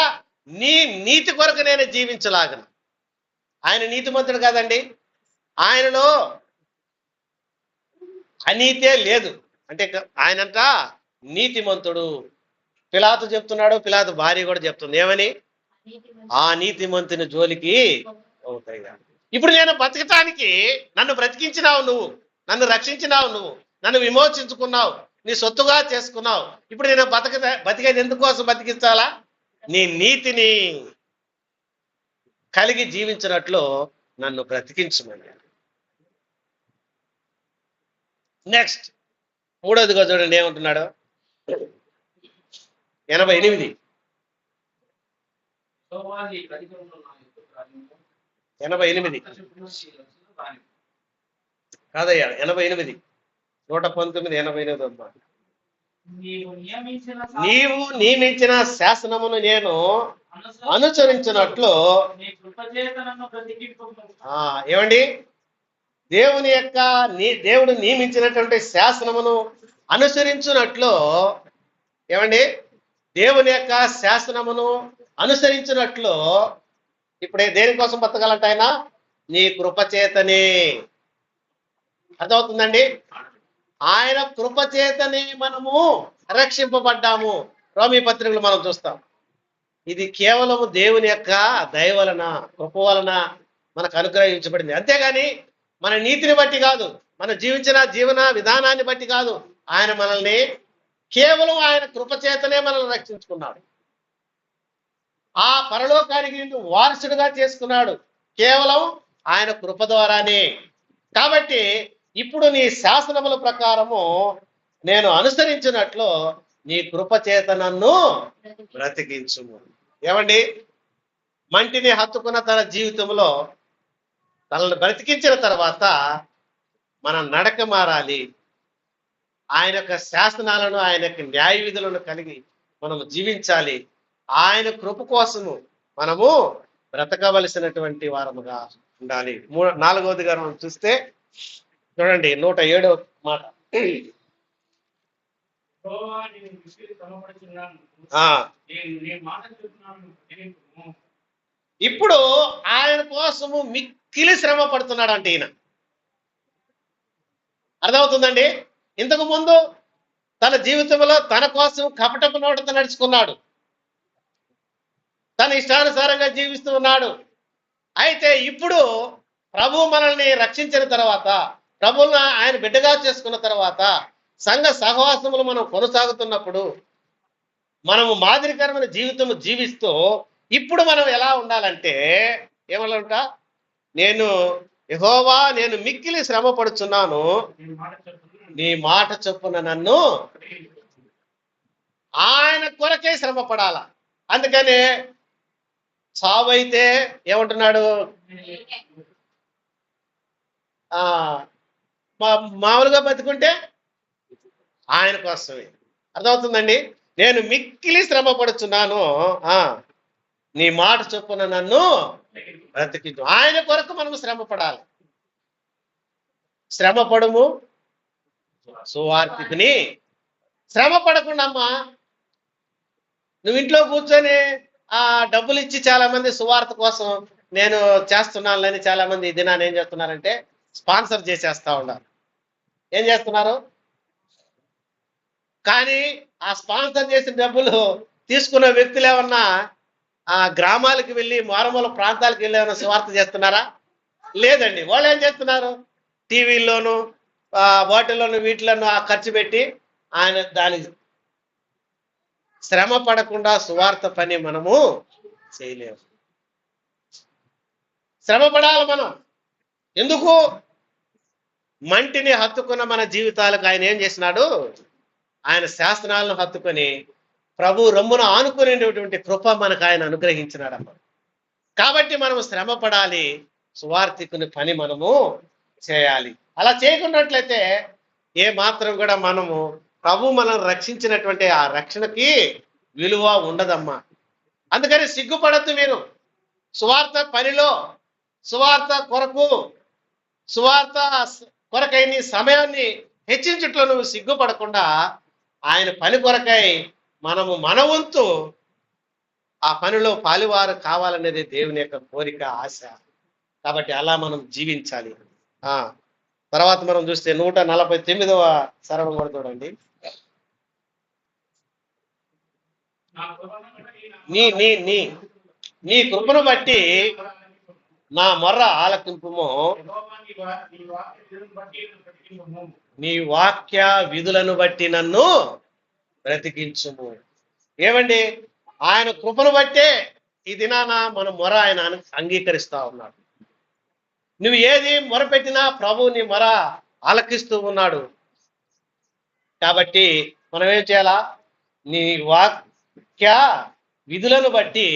నీ నీతి కొరకు నేను జీవించలాగను. ఆయన నీతిమంతుడు కాదండి, ఆయనలో అనీతే లేదు. అంటే ఆయనంట నీతిమంతుడు. పిలాతు చెప్తున్నాడు, పిలాతు భార్య కూడా చెప్తుంది ఏమని? ఆ నీతిమంతుని జోలికి అవుతాయి. ఇప్పుడు నేను బతకటానికి నన్ను బ్రతికించినావు నువ్వు, నన్ను రక్షించినావు నువ్వు, నన్ను విమోచించుకున్నావు, నీ సొత్తుగా చేసుకున్నావు. ఇప్పుడు నేను బతికేది ఎందుకోసం బతికించాలా? నీ నీతిని కలిగి జీవించినట్లు నన్ను బ్రతికించమని. నెక్స్ట్ మూడోదిగా చూడండి ఏమంటున్నాడు? 88 కాదయ్యా, 88 119 88 అమ్మా. నీవు నియమించిన శాసనమును నేను అనుసరించినట్లు. ఏమండి? దేవుడు నియమించినటువంటి శాసనమును అనుసరించినట్లు. ఏమండి? దేవుని యొక్క శాసనమును అనుసరించినట్లు. ఇప్పుడే దేనికోసం బతకాలంట ఆయన? నీ కృపచేతనే. అర్థమవుతుందండి? ఆయన కృపచేతనే మనము రక్షింపబడ్డాము. రోమీ పత్రికలు మనం చూస్తాం. ఇది కేవలము దేవుని యొక్క దయ వలన, కృప వలన మనకు అనుగ్రహించబడింది. అంతేగాని మన నీతిని బట్టి కాదు, మనం జీవించిన జీవన విధానాన్ని బట్టి కాదు. ఆయన మనల్ని కేవలం ఆయన కృపచేతనే మనల్ని రక్షించుకున్నాడు. ఆ పరలోకానికి నిన్ను వారసుడుగా చేసుకున్నాడు కేవలం ఆయన కృప ద్వారానే. కాబట్టి ఇప్పుడు నీ శాసనముల ప్రకారము నేను అనుసరించినట్లు నీ కృపచేత నన్ను బ్రతికించుము. ఏమండి? మంటిని హత్తుకున్న తన జీవితంలో తనను బ్రతికించిన తర్వాత మన నడక మారాలి. ఆయన యొక్క శాసనాలను, ఆయన యొక్క న్యాయ విధులను కలిగి మనము జీవించాలి. ఆయన కృప కోసము మనము బ్రతకవలసినటువంటి వారముగా ఉండాలి. నాలుగవదిగా మనం చూస్తే చూడండి 107వ మాట. ఇప్పుడు ఆయన కోసము మిక్కిలి శ్రమ పడుతున్నాడు అంటే ఈయన. అర్థమవుతుందండి? ఇంతకు ముందు తన జీవితంలో తన కోసం కపటపు నోటతో నడుచుకున్నాడు, తన ఇష్టానుసారంగా జీవిస్తూ ఉన్నాడు. అయితే ఇప్పుడు ప్రభు మనల్ని రక్షించిన తర్వాత, ప్రభువును ఆయన బిడ్డగా చేసుకున్న తర్వాత, సంఘ సహవాసములు మనం కొనసాగుతున్నప్పుడు, మనము మాదిరికరమైన జీవితం జీవిస్తూ ఇప్పుడు మనం ఎలా ఉండాలంటే ఏమన్నా? నేను యెహోవా, నేను మిక్కిలి శ్రమ పడుచున్నాను, నీ మాట చొప్పున నన్ను. ఆయన కొరకే శ్రమ పడాల. అందుకనే సావైతే ఏమంటున్నాడు? మామూలుగా బతుకుంటే ఆయన కోసమే. అర్థమవుతుందండి? నేను మిక్కిలి శ్రమ పడుచున్నాను, నీ మాట చొప్పున నన్ను బ్రతికించు. ఆయన కొరకు మనం శ్రమ పడాలి. శ్రమ పడము సువార్తికుని. శ్రమ పడకుండా అమ్మా నువ్వు ఇంట్లో కూర్చొని డబ్బులు ఇచ్చి చాలా మంది సువార్త కోసం నేను చేస్తున్నానని చాలా మంది ఈ దినాన్ని ఏం చేస్తున్నారంటే స్పాన్సర్ చేసేస్తా ఉన్నారు. ఏం చేస్తున్నారు? కానీ ఆ స్పాన్సర్ చేసిన డబ్బులు తీసుకున్న వ్యక్తులు ఏమన్నా ఆ గ్రామాలకు వెళ్ళి, మారుమూల ప్రాంతాలకు వెళ్ళి ఏమైనా సువార్త చేస్తున్నారా? లేదండి. వాళ్ళు ఏం చేస్తున్నారు? టీవీల్లోనూ వాటిల్లోనూ వీటిలోనూ ఖర్చు పెట్టి ఆయన దానికి శ్రమ పడకుండా సువార్త పని మనము చేయలేము. శ్రమ పడాలి మనం. ఎందుకు? మంటిని హత్తుకున్న మన జీవితాలకు ఆయన ఏం చేసినాడు? ఆయన శాసనాలను హత్తుకొని ప్రభు రొమ్మును ఆనుకునేటువంటి కృప మనకు ఆయన అనుగ్రహించినాడమ్మ. కాబట్టి మనము శ్రమ పడాలి, సువార్తికుని పని మనము చేయాలి. అలా చేయకున్నట్లయితే ఏ మాత్రం కూడా మనము ప్రభు మనల్ని రక్షించినటువంటి ఆ రక్షణకి విలువ ఉండదమ్మా. అందుకని సిగ్గుపడద్దు మీరు. సువార్త పనిలో, సువార్త కొరకు, సువార్త కొరకై నీ సమయాన్ని హెచ్చించుట్లో నువ్వు సిగ్గుపడకుండా ఆయన పని కొరకై మనము మన వంతు ఆ పనిలో పాలువారు కావాలనేది దేవుని యొక్క కోరిక, ఆశ. కాబట్టి అలా మనం జీవించాలి. తర్వాత మనం చూస్తే 149వ చరణం కూడా చూడండి. నీ నీ నీ నీ కృపను బట్టి నా మొర్ర ఆలకింపుము, నీ వాక్య విధులను బట్టి నన్ను బ్రతికించుము. ఏమండి, ఆయన కృపను బట్టే ఈ దినాన మన మొర ఆయన అంగీకరిస్తా ఉన్నాడు. నువ్వు ఏది మొరపెట్టినా ప్రభువు నీ మొర ఆలకిస్తూ ఉన్నాడు. కాబట్టి మనం ఏం చేయాలా? నీ వాక్య విధులను బట్టి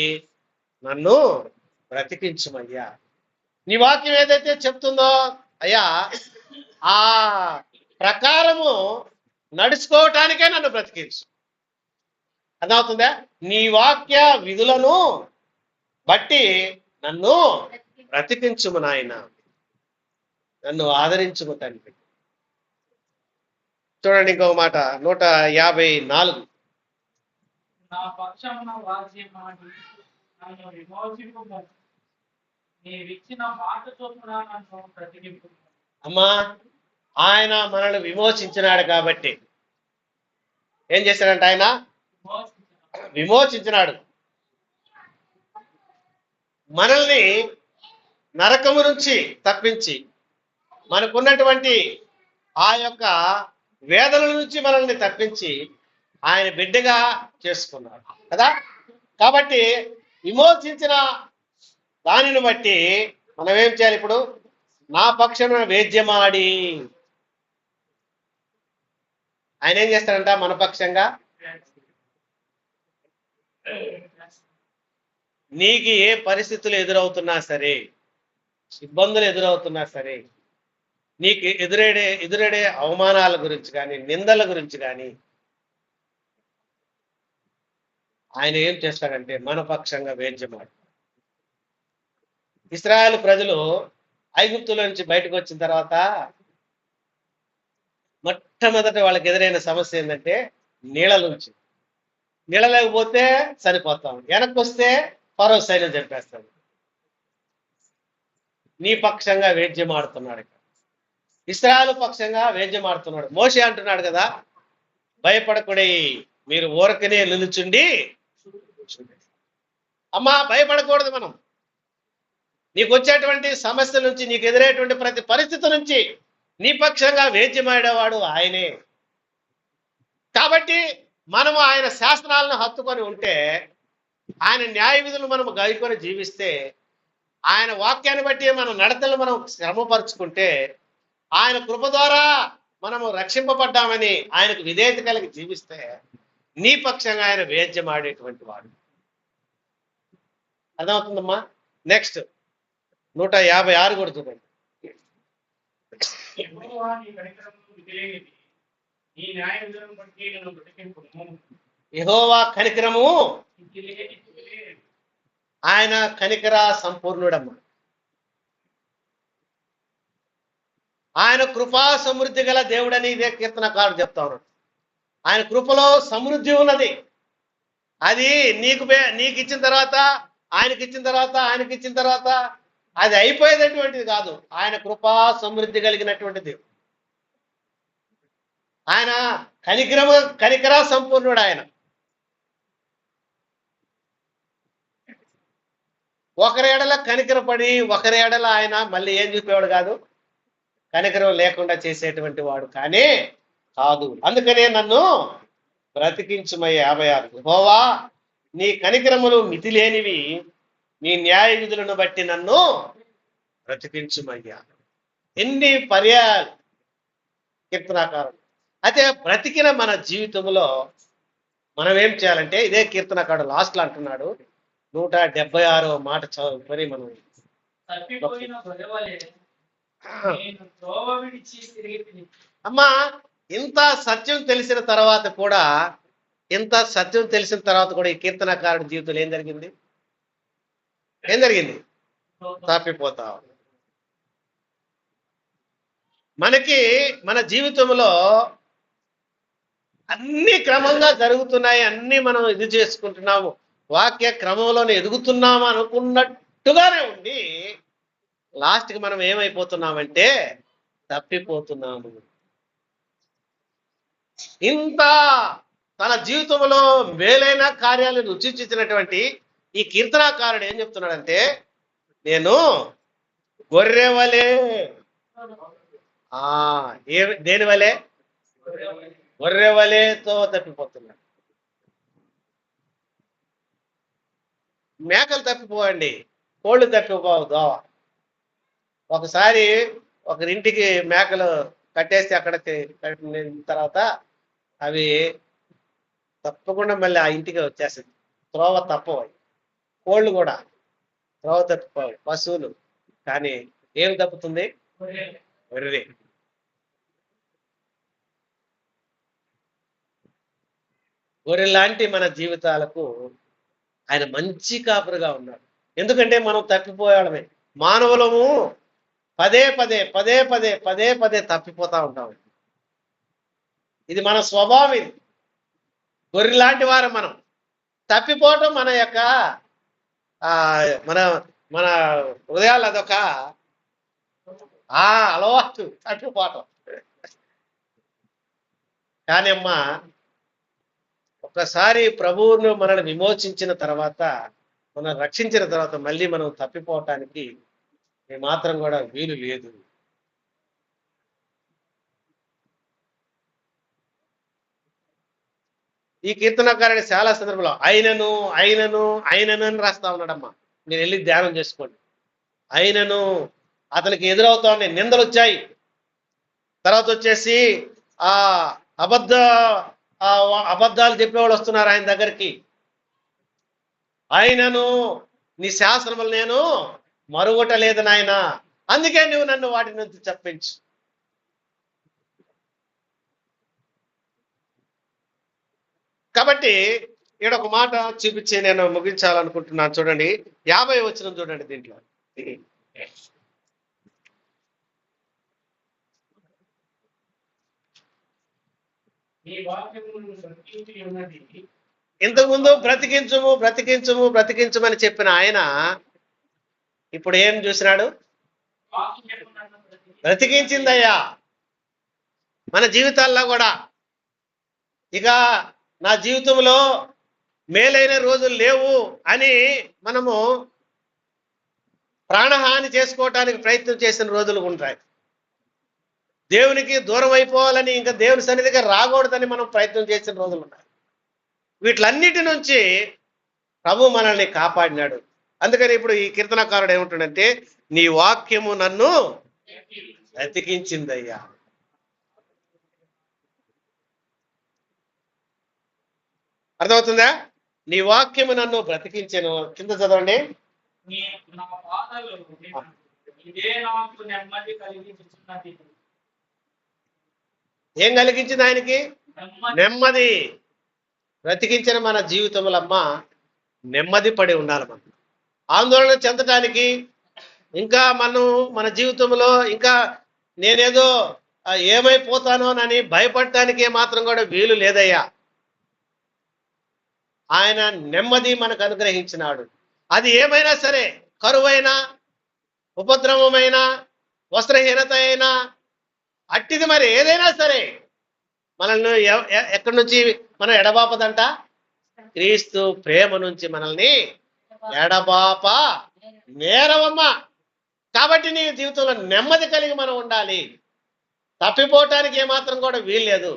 నన్ను బ్రతికించుమయ్యా. నీ వాక్యం ఏదైతే చెప్తుందో అయ్యా, ఆ ప్రకారము నడుచుకోవటానికే నన్ను బ్రతికించు. అర్థమవుతుందా? నీ వాక్య విధులను బట్టి నన్ను బ్రతికించుము నాయన, నన్ను ఆదరించుము తండ్రి. చూడండి ఇంకొక మాట, 154. నా పక్షమున వాద్యమాడి నన్ను విమోచింపుము, నీవిచ్చిన మాట చొప్పున నన్ను బ్రతికింపుము. అమ్మా, ఆయన మనల్ని విమోచించినాడు కాబట్టి ఏం చేశాడంట? ఆయన విమోచించినాడు. మనల్ని నరకము నుంచి తప్పించి మనకున్నటువంటి ఆ యొక్క వేదన నుంచి మనల్ని తప్పించి ఆయన బిడ్డగా చేసుకున్నాడు కదా. కాబట్టి విమోచించిన దానిని బట్టి మనం ఏం చేయాలి? ఇప్పుడు నా పక్షమున వేద్యమాడి ఆయన ఏం చేస్తాడంట? మన పక్షంగా. నీకు ఏ పరిస్థితులు ఎదురవుతున్నా సరే, ఇబ్బందులు ఎదురవుతున్నా సరే, నీకు ఎదురేడే అవమానాల గురించి కానీ, నిందల గురించి కానీ ఆయన ఏం చేస్తాడంటే మన పక్షంగా వేద్యమాడు. ఇశ్రాయేలు ప్రజలు ఐగుప్తుల నుంచి బయటకు వచ్చిన తర్వాత మొట్టమొదట వాళ్ళకి ఎదురైన సమస్య ఏంటంటే నీళ్ళ నుంచి. నీళ్ళ లేకపోతే చనిపోతాం, వెనక్కి వస్తే ఫరో సైన్యం చంపేస్తాడు. నీ పక్షంగా వేద్యమాడుతున్నాడు, ఇశ్రాయేలు పక్షంగా వేద్యమాడుతున్నాడు. మోషే అంటున్నాడు కదా, భయపడకుడి, మీరు ఊరకనే నిలుచుండి. అమ్మా, భయపడకూడదు. మనం నీకు వచ్చేటువంటి సమస్యల నుంచి, నీకు ఎదురేటువంటి ప్రతి పరిస్థితి నుంచి నీ పక్షంగా వేద్యమాడేవాడు ఆయనే. కాబట్టి మనము ఆయన శాస్త్రాలను హత్తుకొని ఉంటే, ఆయన న్యాయ విధులు మనము గైకొని జీవిస్తే, ఆయన వాక్యాన్ని బట్టి మన నడతలు మనం శ్రమపరుచుకుంటే, ఆయన కృప ద్వారా మనము రక్షింపబడ్డామని ఆయనకు విధేయత కలిగి జీవిస్తే, నీ పక్షంగా ఆయన వేద్యమాడేటువంటి వాడు. అర్థమవుతుందమ్మా? నెక్స్ట్ 156 కూడా చూడండి. యెహోవా కనికరము, ఆయన కనికర సంపూర్ణుడమ్మ. ఆయన కృపా సమృద్ధి గల దేవుడని ఇదే కీర్తనకారుడు చెప్తా ఉన్నాడు. ఆయన కృపలో సమృద్ధి ఉన్నది. అది నీకు ఇచ్చిన తర్వాత, ఆయనకి ఇచ్చిన తర్వాత, ఆయనకి ఇచ్చిన తర్వాత అది అయిపోయేటటువంటిది కాదు. ఆయన కృపా సమృద్ధి కలిగినటువంటి దేవుడు. ఆయన కనికర సంపూర్ణుడు. ఆయన ఒకరి ఎడల కనికరపడి ఒకరి ఎడల ఆయన మళ్ళీ ఏం చూపేవాడు కాదు, కనికరం లేకుండా చేసేటువంటి వాడు కానీ కాదు. అందుకనే నన్ను బ్రతికించుమయ్య. 56. యెహోవా, నీ కనికరములు మితి లేనివి, నీ న్యాయ విధులను బట్టి నన్ను బ్రతికించుమయ్యా. ఎన్ని పర్యాయాలు కీర్తనాకారుడు. అయితే బ్రతికిన మన జీవితంలో మనం ఏం చేయాలంటే, ఇదే కీర్తనాకారుడు లాస్ట్లో అంటున్నాడు, 176వ మాట చదువుకొని మనం అమ్మా, ఇంత సత్యం తెలిసిన తర్వాత కూడా ఈ కీర్తనకారుడి జీవితంలో ఏం జరిగింది? తప్పిపోతావు. మనకి మన జీవితంలో అన్ని క్రమంగా జరుగుతున్నాయి, అన్ని మనం ఇది చేసుకుంటున్నాము, వాక్య క్రమంలోనే ఎదుగుతున్నాము అనుకున్నట్టుగానే ఉండి లాస్ట్కి మనం ఏమైపోతున్నామంటే తప్పిపోతున్నాము. ఇంత తన జీవితంలో మేలైన కార్యాలను రుచి చూసినటువంటి ఈ కీర్తనాకారుడు ఏం చెప్తున్నాడంటే, నేను గొర్రె వలే దేని వలే గొర్రె వలేతో తప్పిపోతున్నాడు. మేకలు తప్పిపోవండి, కోళ్ళు తప్పిపోవు దోవ. ఒకసారి ఒకరింటికి మేకలు కట్టేసి అక్కడ కట్టిన తర్వాత అవి తప్పకుండా మళ్ళీ ఆ ఇంటికి వచ్చేస్తుంది, త్రోవ తప్పవు. కోళ్ళు కూడా త్రోవ తప్పిపోవు, పశువులు. కానీ ఏం తప్పుతుంది? గొర్రె. గొర్రె లాంటి మన జీవితాలకు ఆయన మంచి కాపురుగా ఉన్నాడు. ఎందుకంటే మనం తప్పిపోయాడమే, మానవులము పదే పదే పదే పదే పదే పదే తప్పిపోతా ఉంటాం. ఇది మన స్వభావం. ఇది గొర్రె లాంటి వారు మనం. తప్పిపోవటం మన యొక్క మన మన హృదయాలు అదొక అలవాటు, తప్పిపోవటం. కానీ అమ్మా, ఒక్కసారి ప్రభువును మనల్ని విమోచించిన తర్వాత, మనం రక్షించిన తర్వాత మళ్ళీ మనం తప్పిపోవటానికి ఏమాత్రం కూడా వీలు లేదు. ఈ కీర్తనకారుని చాలా సందర్భంలో అయినను అయినను అయినను అని రాస్తా ఉన్నాడమ్మా. మీరు వెళ్ళి ధ్యానం చేసుకోండి. అయినను అతనికి ఎదురవుతా ఉన్నాయి, నిందలు వచ్చాయి. తర్వాత వచ్చేసి అబద్ధాలు చెప్పేవాళ్ళు వస్తున్నారు ఆయన దగ్గరికి. ఆయనను నీ శాసనములు నేను మరుగటలేదు నాయన, అందుకే నువ్వు నన్ను వాటి నుంచి చెప్పించు. కాబట్టి ఇక్కడ ఒక మాట చూపించి నేను ముగించాలనుకుంటున్నాను. చూడండి 50వ వచనం చూడండి. దీంట్లో ఇంతకుముందు బ్రతికించుము బ్రతికించుము బ్రతికించమని చెప్పిన ఆయన ఇప్పుడు ఏం చూసినాడు? బ్రతికించిందయ్యా మన జీవితాల్లో కూడా. ఇక నా జీవితంలో మేలైన రోజులు లేవు అని మనము ప్రాణహాని చేసుకోవటానికి ప్రయత్నం చేసిన రోజులు ఉంటాయి. దేవునికి దూరం అయిపోవాలని, ఇంకా దేవుని సన్నిధిగా రాకూడదని మనం ప్రయత్నం చేసిన రోజులు ఉన్నాయి. వీటిలన్నిటి నుంచి ప్రభు మనల్ని కాపాడినాడు. అందుకని ఇప్పుడు ఈ కీర్తనకారుడు ఏమంటాడంటే, నీ వాక్యము నన్ను బ్రతికించిందయ్యా. అర్థమవుతుందా? నీ వాక్యము నన్ను బ్రతికించెను. కింద చదవండి. ఏం కలిగించింది ఆయనకి? నెమ్మది. బ్రతికించిన మన జీవితంలో అమ్మ నెమ్మది పడి ఉండాలి. మనం ఆందోళన చెందటానికి, ఇంకా మన జీవితంలో ఇంకా నేనేదో ఏమైపోతానోనని భయపడటానికి ఏమాత్రం కూడా వీలు లేదయ్యా. ఆయన నెమ్మది మనకు అనుగ్రహించినాడు. అది ఏమైనా సరే, కరువైనా, ఉపద్రవమైన, వస్త్రహీనత అయినా, అట్టిది మరి ఏదైనా సరే మనల్ని ఎక్కడి నుంచి మనం ఎడబాపదంట? క్రీస్తు ప్రేమ నుంచి మనల్ని ఎడబాప నేరవమ్మ. కాబట్టి నీ జీవితంలో నెమ్మది కలిగి మనం ఉండాలి. తప్పిపోవటానికి ఏమాత్రం కూడా వీల్లేదు.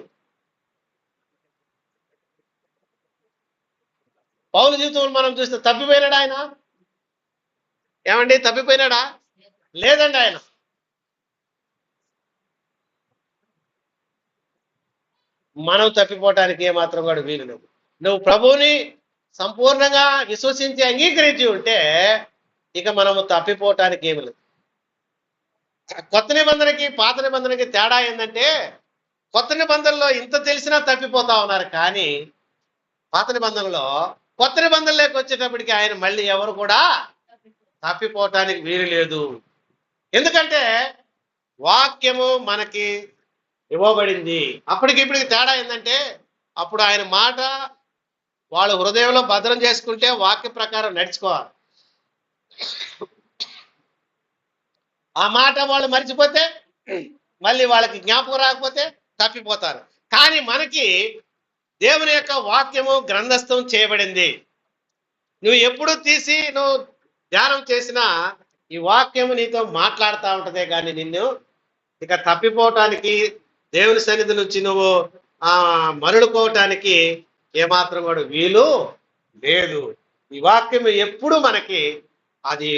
పౌలు జీవితంలో మనం చూస్తే తప్పిపోయినాడా ఆయన? ఏమండి, తప్పిపోయినాడా? లేదండి. ఆయన మనం తప్పిపోవటానికి ఏమాత్రం కూడా వీలు లేవు. నువ్వు ప్రభువుని సంపూర్ణంగా విశ్వసించి అంగీకరించి ఉంటే ఇక మనము తప్పిపోవటానికి ఏమి లేదు. కొత్త నిబంధనకి పాత నిబంధనకి తేడా ఏంటంటే, కొత్త నిబంధనలో ఇంత తెలిసినా తప్పిపోతా ఉన్నారు. కానీ పాత నిబంధనలో, కొత్త నిబంధనలోకి వచ్చేటప్పటికి ఆయన మళ్ళీ ఎవరు కూడా తప్పిపోవటానికి వీలు లేదు. ఎందుకంటే వాక్యము మనకి ఇవ్వబడింది. అప్పటికిప్పటికి తేడా ఏంటంటే, అప్పుడు ఆయన మాట వాళ్ళు హృదయంలో భద్రం చేసుకుంటే వాక్య ప్రకారం నడుచుకోవాలి. ఆ మాట వాళ్ళు మర్చిపోతే మళ్ళీ వాళ్ళకి జ్ఞాపకం రాకపోతే తప్పిపోతారు. కానీ మనకి దేవుని యొక్క వాక్యము గ్రంథస్థం చేయబడింది. నువ్వు ఎప్పుడు తీసి నువ్వు ధ్యానం చేసినా ఈ వాక్యము నీతో మాట్లాడుతూ ఉంటదే కానీ నిన్ను ఇక తప్పిపోవటానికి, దేవుని సన్నిధి నుంచి నువ్వు మరలుకోవటానికి ఏమాత్రం కూడా వీలు లేదు. ఈ వాక్యం ఎప్పుడు మనకి అది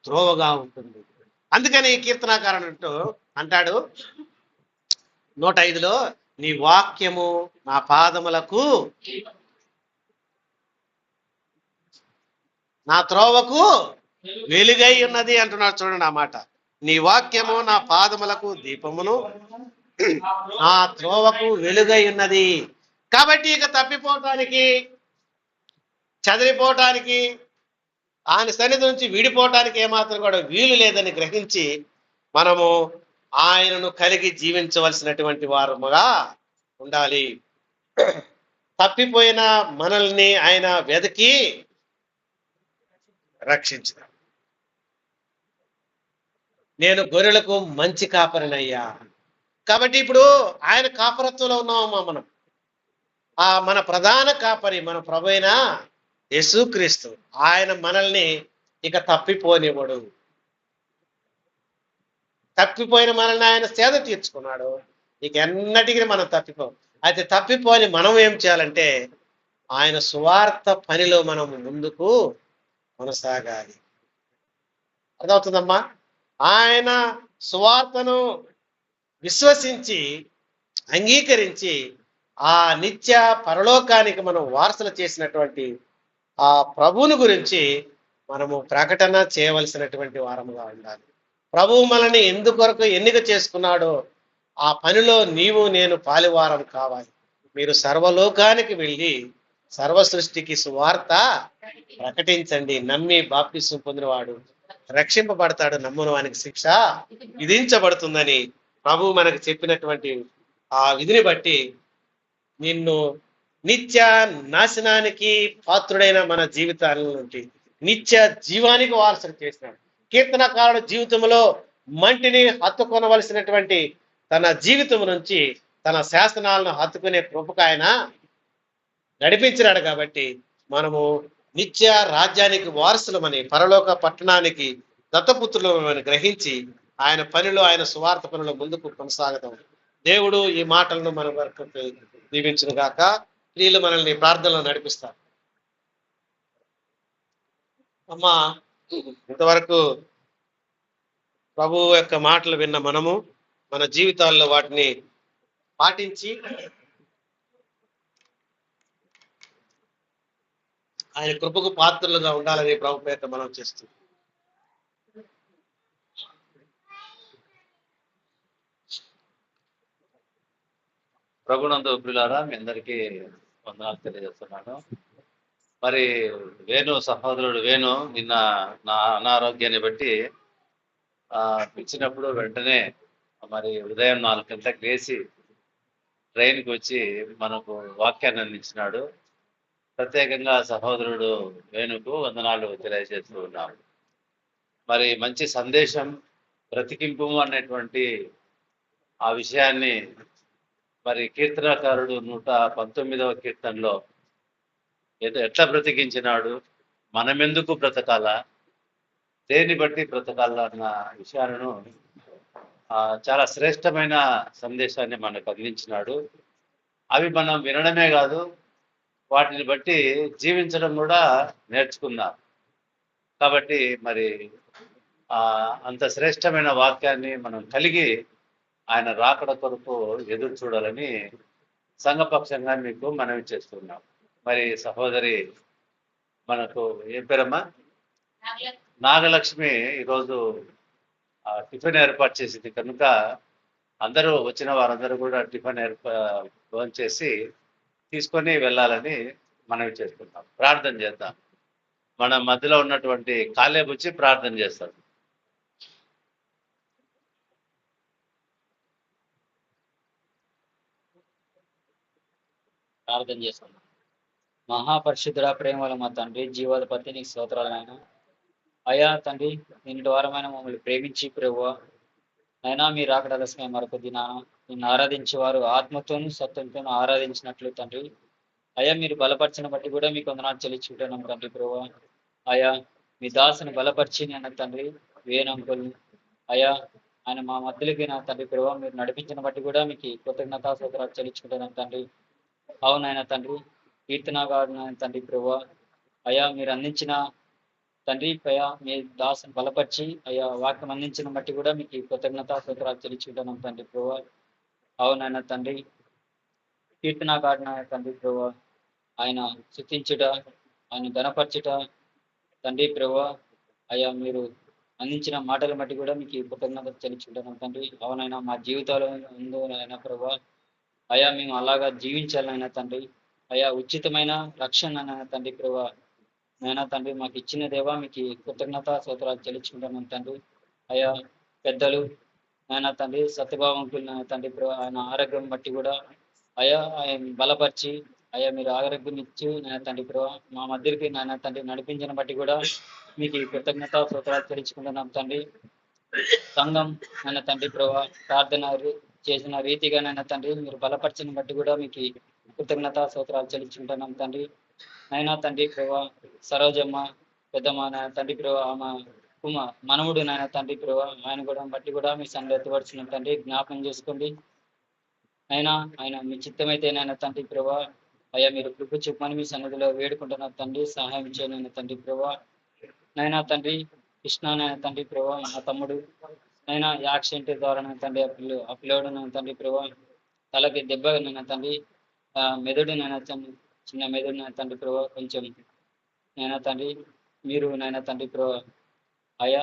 త్రోవగా ఉంటుంది. అందుకని ఈ కీర్తనాకారుడు అంటాడు 105లో, నీ వాక్యము నా పాదములకు నా త్రోవకు వెలుగై ఉన్నది అంటున్నాడు. చూడండి ఆ మాట. నీ వాక్యము నా పాదములకు దీపమును నా త్రోవకు వెలుగై ఉన్నది. కాబట్టి ఇక తప్పిపోవటానికి, చదిరిపోవటానికి, ఆయన సన్నిధి నుంచి విడిపోవటానికి ఏమాత్రం కూడా వీలు లేదని గ్రహించి మనము ఆయనను కలిగి జీవించవలసినటువంటి వారముగా ఉండాలి. తప్పిపోయిన మనల్ని ఆయన వెతికి రక్షించిన. నేను గొర్రెలకు మంచి కాపరినయ్యా. కాబట్టి ఇప్పుడు ఆయన కాపరత్వంలో ఉన్నామమ్మా మనం. మన ప్రధాన కాపరి మన ప్రభువైన యేసుక్రీస్తు. ఆయన మనల్ని ఇక తప్పిపోనివ్వడు. తప్పిపోయిన మనల్ని ఆయన సేద తీర్చుకున్నాడు. ఇక ఎన్నటికీ మనం తప్పిపోం. అయితే తప్పిపోని మనం ఏం చేయాలంటే ఆయన సువార్త పనిలో మనం ముందుకు కొనసాగాలి. అర్థమవుతుందమ్మా? ఆయన సువార్తను విశ్వసించి అంగీకరించి ఆ నిత్య పరలోకానికి మనం వారసులు చేసినటువంటి ఆ ప్రభువుని గురించి మనము ప్రకటన చేయవలసినటువంటి వారముగా ఉండాలి. ప్రభువు మనల్ని ఎందుకొరకు ఎన్నిక చేసుకున్నాడో ఆ పనిలో నీవు నేను పాలివారం కావాలి. మీరు సర్వలోకానికి వెళ్ళి సర్వ సృష్టికి సువార్త ప్రకటించండి. నమ్మి బాప్తిస్మం పొందినవాడు రక్షింపబడతాడు, నమ్మని వానికి శిక్ష విధించబడుతుందని ప్రభువు మనకు చెప్పినటువంటి ఆ విధిని బట్టి నిన్ను నిత్య నాశనానికి పాత్రుడైన మన జీవితాల నుండి నిత్య జీవానికి వారసుడు చేసినాడు. కీర్తనకారుడు జీవితంలో మంటిని హత్తుకొనవలసినటువంటి తన జీవితం నుంచి తన శాసనాలను హత్తుకునే కృపకు ఆయన నడిపించినాడు. కాబట్టి మనము నిత్య రాజ్యానికి వారసులమని, పరలోక పట్టణానికి దత్తపుత్రులమని గ్రహించి ఆయన పనిలో, ఆయన సువార్త పనిలో ముందుకు కొనసాగదాం. దేవుడు ఈ మాటలను మన వరకు దీవించును గాక. స్త్రీలు మనల్ని ప్రార్థనలో నడిపిస్తారు. అమ్మా, ఇంతవరకు ప్రభువు యొక్క మాటలు విన్న మనము మన జీవితాల్లో వాటిని పాటించి ఆయన కృపకు పాత్రలుగా ఉండాలని ప్రభు పేరిట మనం చేస్తున్నాం. ప్రభునందు ప్రియులారా, మీ అందరికీ వందనాలు తెలియజేస్తున్నాను. మరి సహోదరుడు వేణు నిన్న నా అనారోగ్యాన్ని బట్టి పిలిచినప్పుడు వెంటనే మరి ఉదయం 4 గంటలకు లేచి ట్రైన్కి వచ్చి మనకు వాక్యాన్ని అందించినాడు. ప్రత్యేకంగా సహోదరుడు వేణుకు వందనాలు తెలియజేస్తూ ఉన్నాము. మరి మంచి సందేశం, బ్రతికింపు అనేటువంటి ఆ విషయాన్ని మరి కీర్తనకారుడు 119వ కీర్తనలో ఎట్లా బ్రతికించినాడు, మనమెందుకు బ్రతకాలా, దేన్ని బట్టి బ్రతకాలా అన్న విషయాలను చాలా శ్రేష్టమైన సందేశాన్ని మనకు అందించినాడు. అవి మనం వినడమే కాదు, వాటిని బట్టి జీవించడం కూడా నేర్చుకుందాం. కాబట్టి మరి అంత శ్రేష్టమైన వాక్యాన్ని మనం కలిగి ఆయన రాకడ కొరకు ఎదురు చూడాలని సంఘపక్షంగా మీకు మనవి చేస్తున్నాం. మరి సహోదరి మనకు ఏం పేరమ్మా, నాగలక్ష్మి ఈరోజు టిఫిన్ ఏర్పాటు చేసింది కనుక అందరూ వచ్చిన వారందరూ కూడా టిఫిన్ ఫోన్ చేసి తీసుకొని వెళ్ళాలని మనవి చేస్తున్నాం. ప్రార్థన చేద్దాం. మన మధ్యలో ఉన్నటువంటి కాలేబ్ వచ్చి ప్రార్థన చేస్తాడు. ప్రార్థన చేసుకున్నాం. మహాపరిశుద్ధుడ, ప్రేమల మా తండ్రి, జీవాధిపతి నీకు స్తోత్రాలు నాయన. అయా తండ్రి, నిన్నటి వారమైన మమ్మల్ని ప్రేమించి ప్రభువా అయినా మీరు రాకడ ఆలస్యమై మరొక దినాన నిన్ను ఆరాధించే వారు ఆత్మతోనూ సత్యంతోనూ ఆరాధించినట్లు తండ్రి అయా మీరు బలపరిచిన బట్టి కూడా మీకు వందనాలు చెల్లించుకుంటున్నాం తండ్రి ప్రభువా. అయా మీ దాసుని బలపరిచి నేను తండ్రి వేణంకులు అయా ఆయన మా మధ్యలోకి నా తండ్రి ప్రభువా మీరు నడిపించిన బట్టి కూడా మీకు కృతజ్ఞతా స్తోత్రాలు చెల్లించుకుంటున్నాం తండ్రి. అవునాయన తండ్రి, కీర్తనగాడు నాయన తండ్రి ప్రభువా అయా మీరు అందించిన తండ్రి అయా మీ దాసుని బలపరిచి అయా వాక్యం అందించిన బట్టి కూడా మీకు కృతజ్ఞతా స్తోత్రాలు చెల్లించుకుంటున్నాం తండ్రి ప్రభువా. అవునాయన తండ్రి, కీర్తనగాడు నాయన తండ్రి ప్రభువా ఆయన స్తుతించుట, ఆయన గణపరచుట తండ్రి ప్రభువా అయ్యా మీరు అందించిన మాటల బట్టి కూడా మీకు కృతజ్ఞత చెల్లించుకుంటున్నాం తండ్రి. అవునైనా మా జీవితాలు అయినా ప్రభువా అయ్యా మేము అలాగా జీవించాలైనా తండ్రి అయ్యా ఉచితమైన రక్షణ అయినా తండ్రి ప్రభువా నైనా తండ్రి మాకు ఇచ్చిన దేవా మీకు కృతజ్ఞత స్తోత్రాలు చెల్లించుకుంటున్నాం తండ్రి. అయ్యా పెద్దలు నాయన తండ్రి సత్యభావంకులు నాయన తండ్రి ప్రభువా ఆయన ఆరోగ్యం బట్టి కూడా అయ్యా ఆయన బలపరిచి అయ్యా మీరు ఆరోగ్యం ఇచ్చి నాయన తండ్రి ప్రభావ మా మధ్యకి నాయన తండ్రి నడిపించిన బట్టి కూడా మీకు కృతజ్ఞత స్తోత్రాలు చెల్లించుకుంటున్నాం తండ్రి. సంఘం నాయన తండ్రి ప్రభావ ప్రార్థన చేసిన రీతిగా నాయన తండ్రి మీరు బలపరిచిన బట్టి కూడా మీకు కృతజ్ఞత స్తోత్రాలు చెల్లించుకుంటున్నాం తండ్రి. అయినా తండ్రి ప్రభావ సరోజమ్మ పెద్దమ్మ నాయన తండ్రి ప్రభావ ఆమె మనవుడు నాయన తండ్రి ప్రభావ ఆయన కూడా బట్టి కూడా మీ సన్నిధిలో ఎత్తుపడుచున్నాం తండ్రి. జ్ఞాపకం చేసుకోండి అయినా ఆయన మీ చిత్తమైతే నాయన తండ్రి ప్రభా అయ్యా మీరు కృప చెప్పమని మీ సన్నిధిలో వేడుకుంటున్నారు తండ్రి. సహాయం చేయనైనా తండ్రి ప్రభా నైనా తండ్రి కృష్ణ నాయన తండ్రి ప్రభా మా తమ్ముడు నైనా యాక్సిడెంట్ ద్వారా తండ్రి అప్లోడ్ తండ్రి ప్రభా తలకి దెబ్బ నైనా తండ్రి మెదడు నైనా చిన్న మెదడు నైనా తండ్రి ప్రభా కొంచెం నైనా తండ్రి మీరు నైనా తండ్రి ప్రభా అయా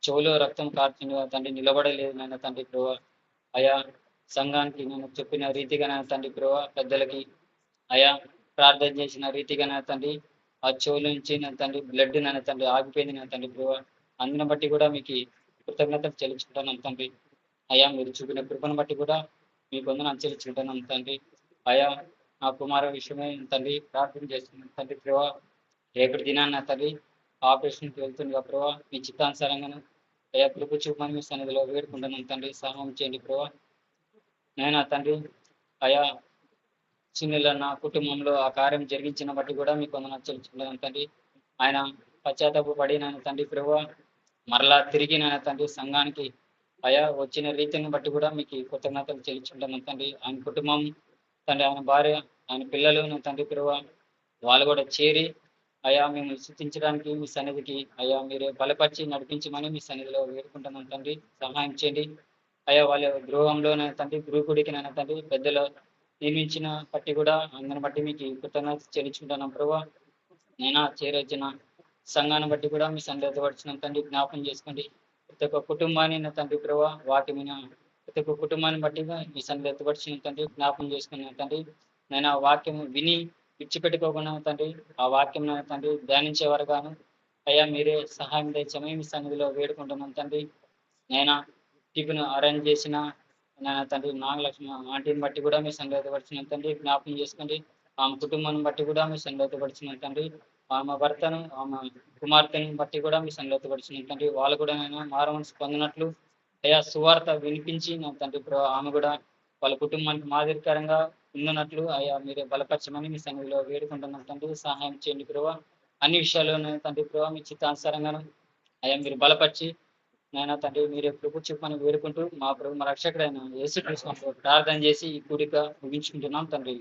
చెవులో రక్తం కారుతుంది తండ్రి నిలబడలేదు నైనా తండ్రి ప్రభా అయా సంఘానికి నేను చెప్పిన రీతిగా నా తండ్రి ప్రభా పెద్దలకి అయా ప్రార్థన చేసిన రీతిగా నా తండ్రి ఆ చెవుల నుంచి నా తండ్రి బ్లడ్ నా తండ్రి ఆగిపోయింది నా తండ్రి ప్రభా అందుని బట్టి కూడా మీకు కృతజ్ఞతలు చెల్లించుకుంటున్నాం తండ్రి. అయా మీరు చూపిన కృపను బట్టి కూడా మీకు వందనాలు చెల్లించుకుంటున్నాం తండ్రి. అయా నా కుమార విషయమే తండ్రి ప్రార్థన చేస్తున్నాం తండ్రి ప్రభా. రేపటి దినాన్న తండ్రి ఆపరేషన్కి వెళ్తుండగా ప్రభా మీ చిత్తానుసారంగాను అయా కృప చూపమని మీ సన్నిధిలో వేడుకుంటున్నాం తండ్రి. సహాయం చేయండి ప్రభా. నేను తండ్రి అయా చిన్నెల నా కుటుంబంలో ఆ కార్యం జరిగించిన బట్టి కూడా మీకు వందనాలు చెల్లించుకుంటున్నాను తండ్రి. ఆయన పశ్చాత్తాప పడి నాయన తండ్రి ప్రభు మరలా తిరిగి నాయన తండ్రి సంఘానికి అయా వచ్చిన రీతిని బట్టి కూడా మీకు కృతజ్ఞతలు చెల్లించుకుంటున్నాను తండ్రి. ఆయన కుటుంబం తండ్రి ఆయన భార్య ఆయన పిల్లలు నా తండ్రి ప్రభు వాళ్ళు కూడా చేరి అయా మేము స్థుతించడానికి మీ సన్నిధికి అయా మీరే బలపరిచి నడిపించమని మీ సన్నిధిలో వేడుకుంటున్నాను తండ్రి. సహాయం చేయండి అయ్యా వాళ్ళ గృహంలో తండ్రి గృహకుడికి నాయన తండ్రి పెద్దలు నిర్మించిన బట్టి కూడా అందరిని బట్టి మీకు కృతజ్ఞత చెల్లించుకుంటున్నాం ప్రభా. నేను చేరొచ్చిన సంఘాన్ని బట్టి కూడా మీ సందేహపరిచిన తండ్రి జ్ఞాపకం చేసుకోండి. ప్రతి ఒక్క కుటుంబాన్ని నా తండ్రి ప్రభా వాటి మీద ప్రతి ఒక్క కుటుంబాన్ని బట్టి మీ సందేహపరిచిన తండ్రి జ్ఞాపకం చేసుకున్న తండ్రి. నేను ఆ వాక్యం విని విడిచిపెట్టుకోకుండా తండ్రి ఆ వాక్యం నా తండ్రి ధ్యానించే వరగాను అయ్యా మీరే సహాయం తెచ్చమని మీ సన్నిధిలో వేడుకుంటున్నాం తండ్రి. నేను టిఫిన్ అరేంజ్ చేసిన తండ్రి నాగలక్ష్మి ఆంటీని బట్టి కూడా మీ సంగతిపరిచిన తండ్రి జ్ఞాపకం చేసుకోండి. ఆమె కుటుంబాన్ని బట్టి కూడా మీ సంగతిపరిచిన తండ్రి. ఆమె భర్తను ఆమె కుమార్తెను బట్టి కూడా మీ సంగతిపరిచిన తండ్రి. వాళ్ళు కూడా నేను మారమనసు పొందినట్లు అయ్యా సువార్త వినిపించి నా తండ్రి ఆమె కూడా వాళ్ళ కుటుంబానికి మాదిరికరంగా ఉన్నట్లు అయ్యా మీరే బలపరచమని మీ సన్నిధిలో వేడుకుంటున్నాం తండ్రి. సహాయం చేయండి ప్రభా. అన్ని విషయాల్లోనే తండ్రి ప్రభా మీ చిత్తానుసారంగాను అయ్యా మీరు బలపరిచి నాయన తండ్రి మీరు ఎప్పుడు చెప్పని వేడుకుంటూ మా ప్రభు మా రక్షకుడైన యేసుక్రీస్తు ప్రార్థన చేసి ఈ కూడిక ముగించుకుంటున్నాం తండ్రి.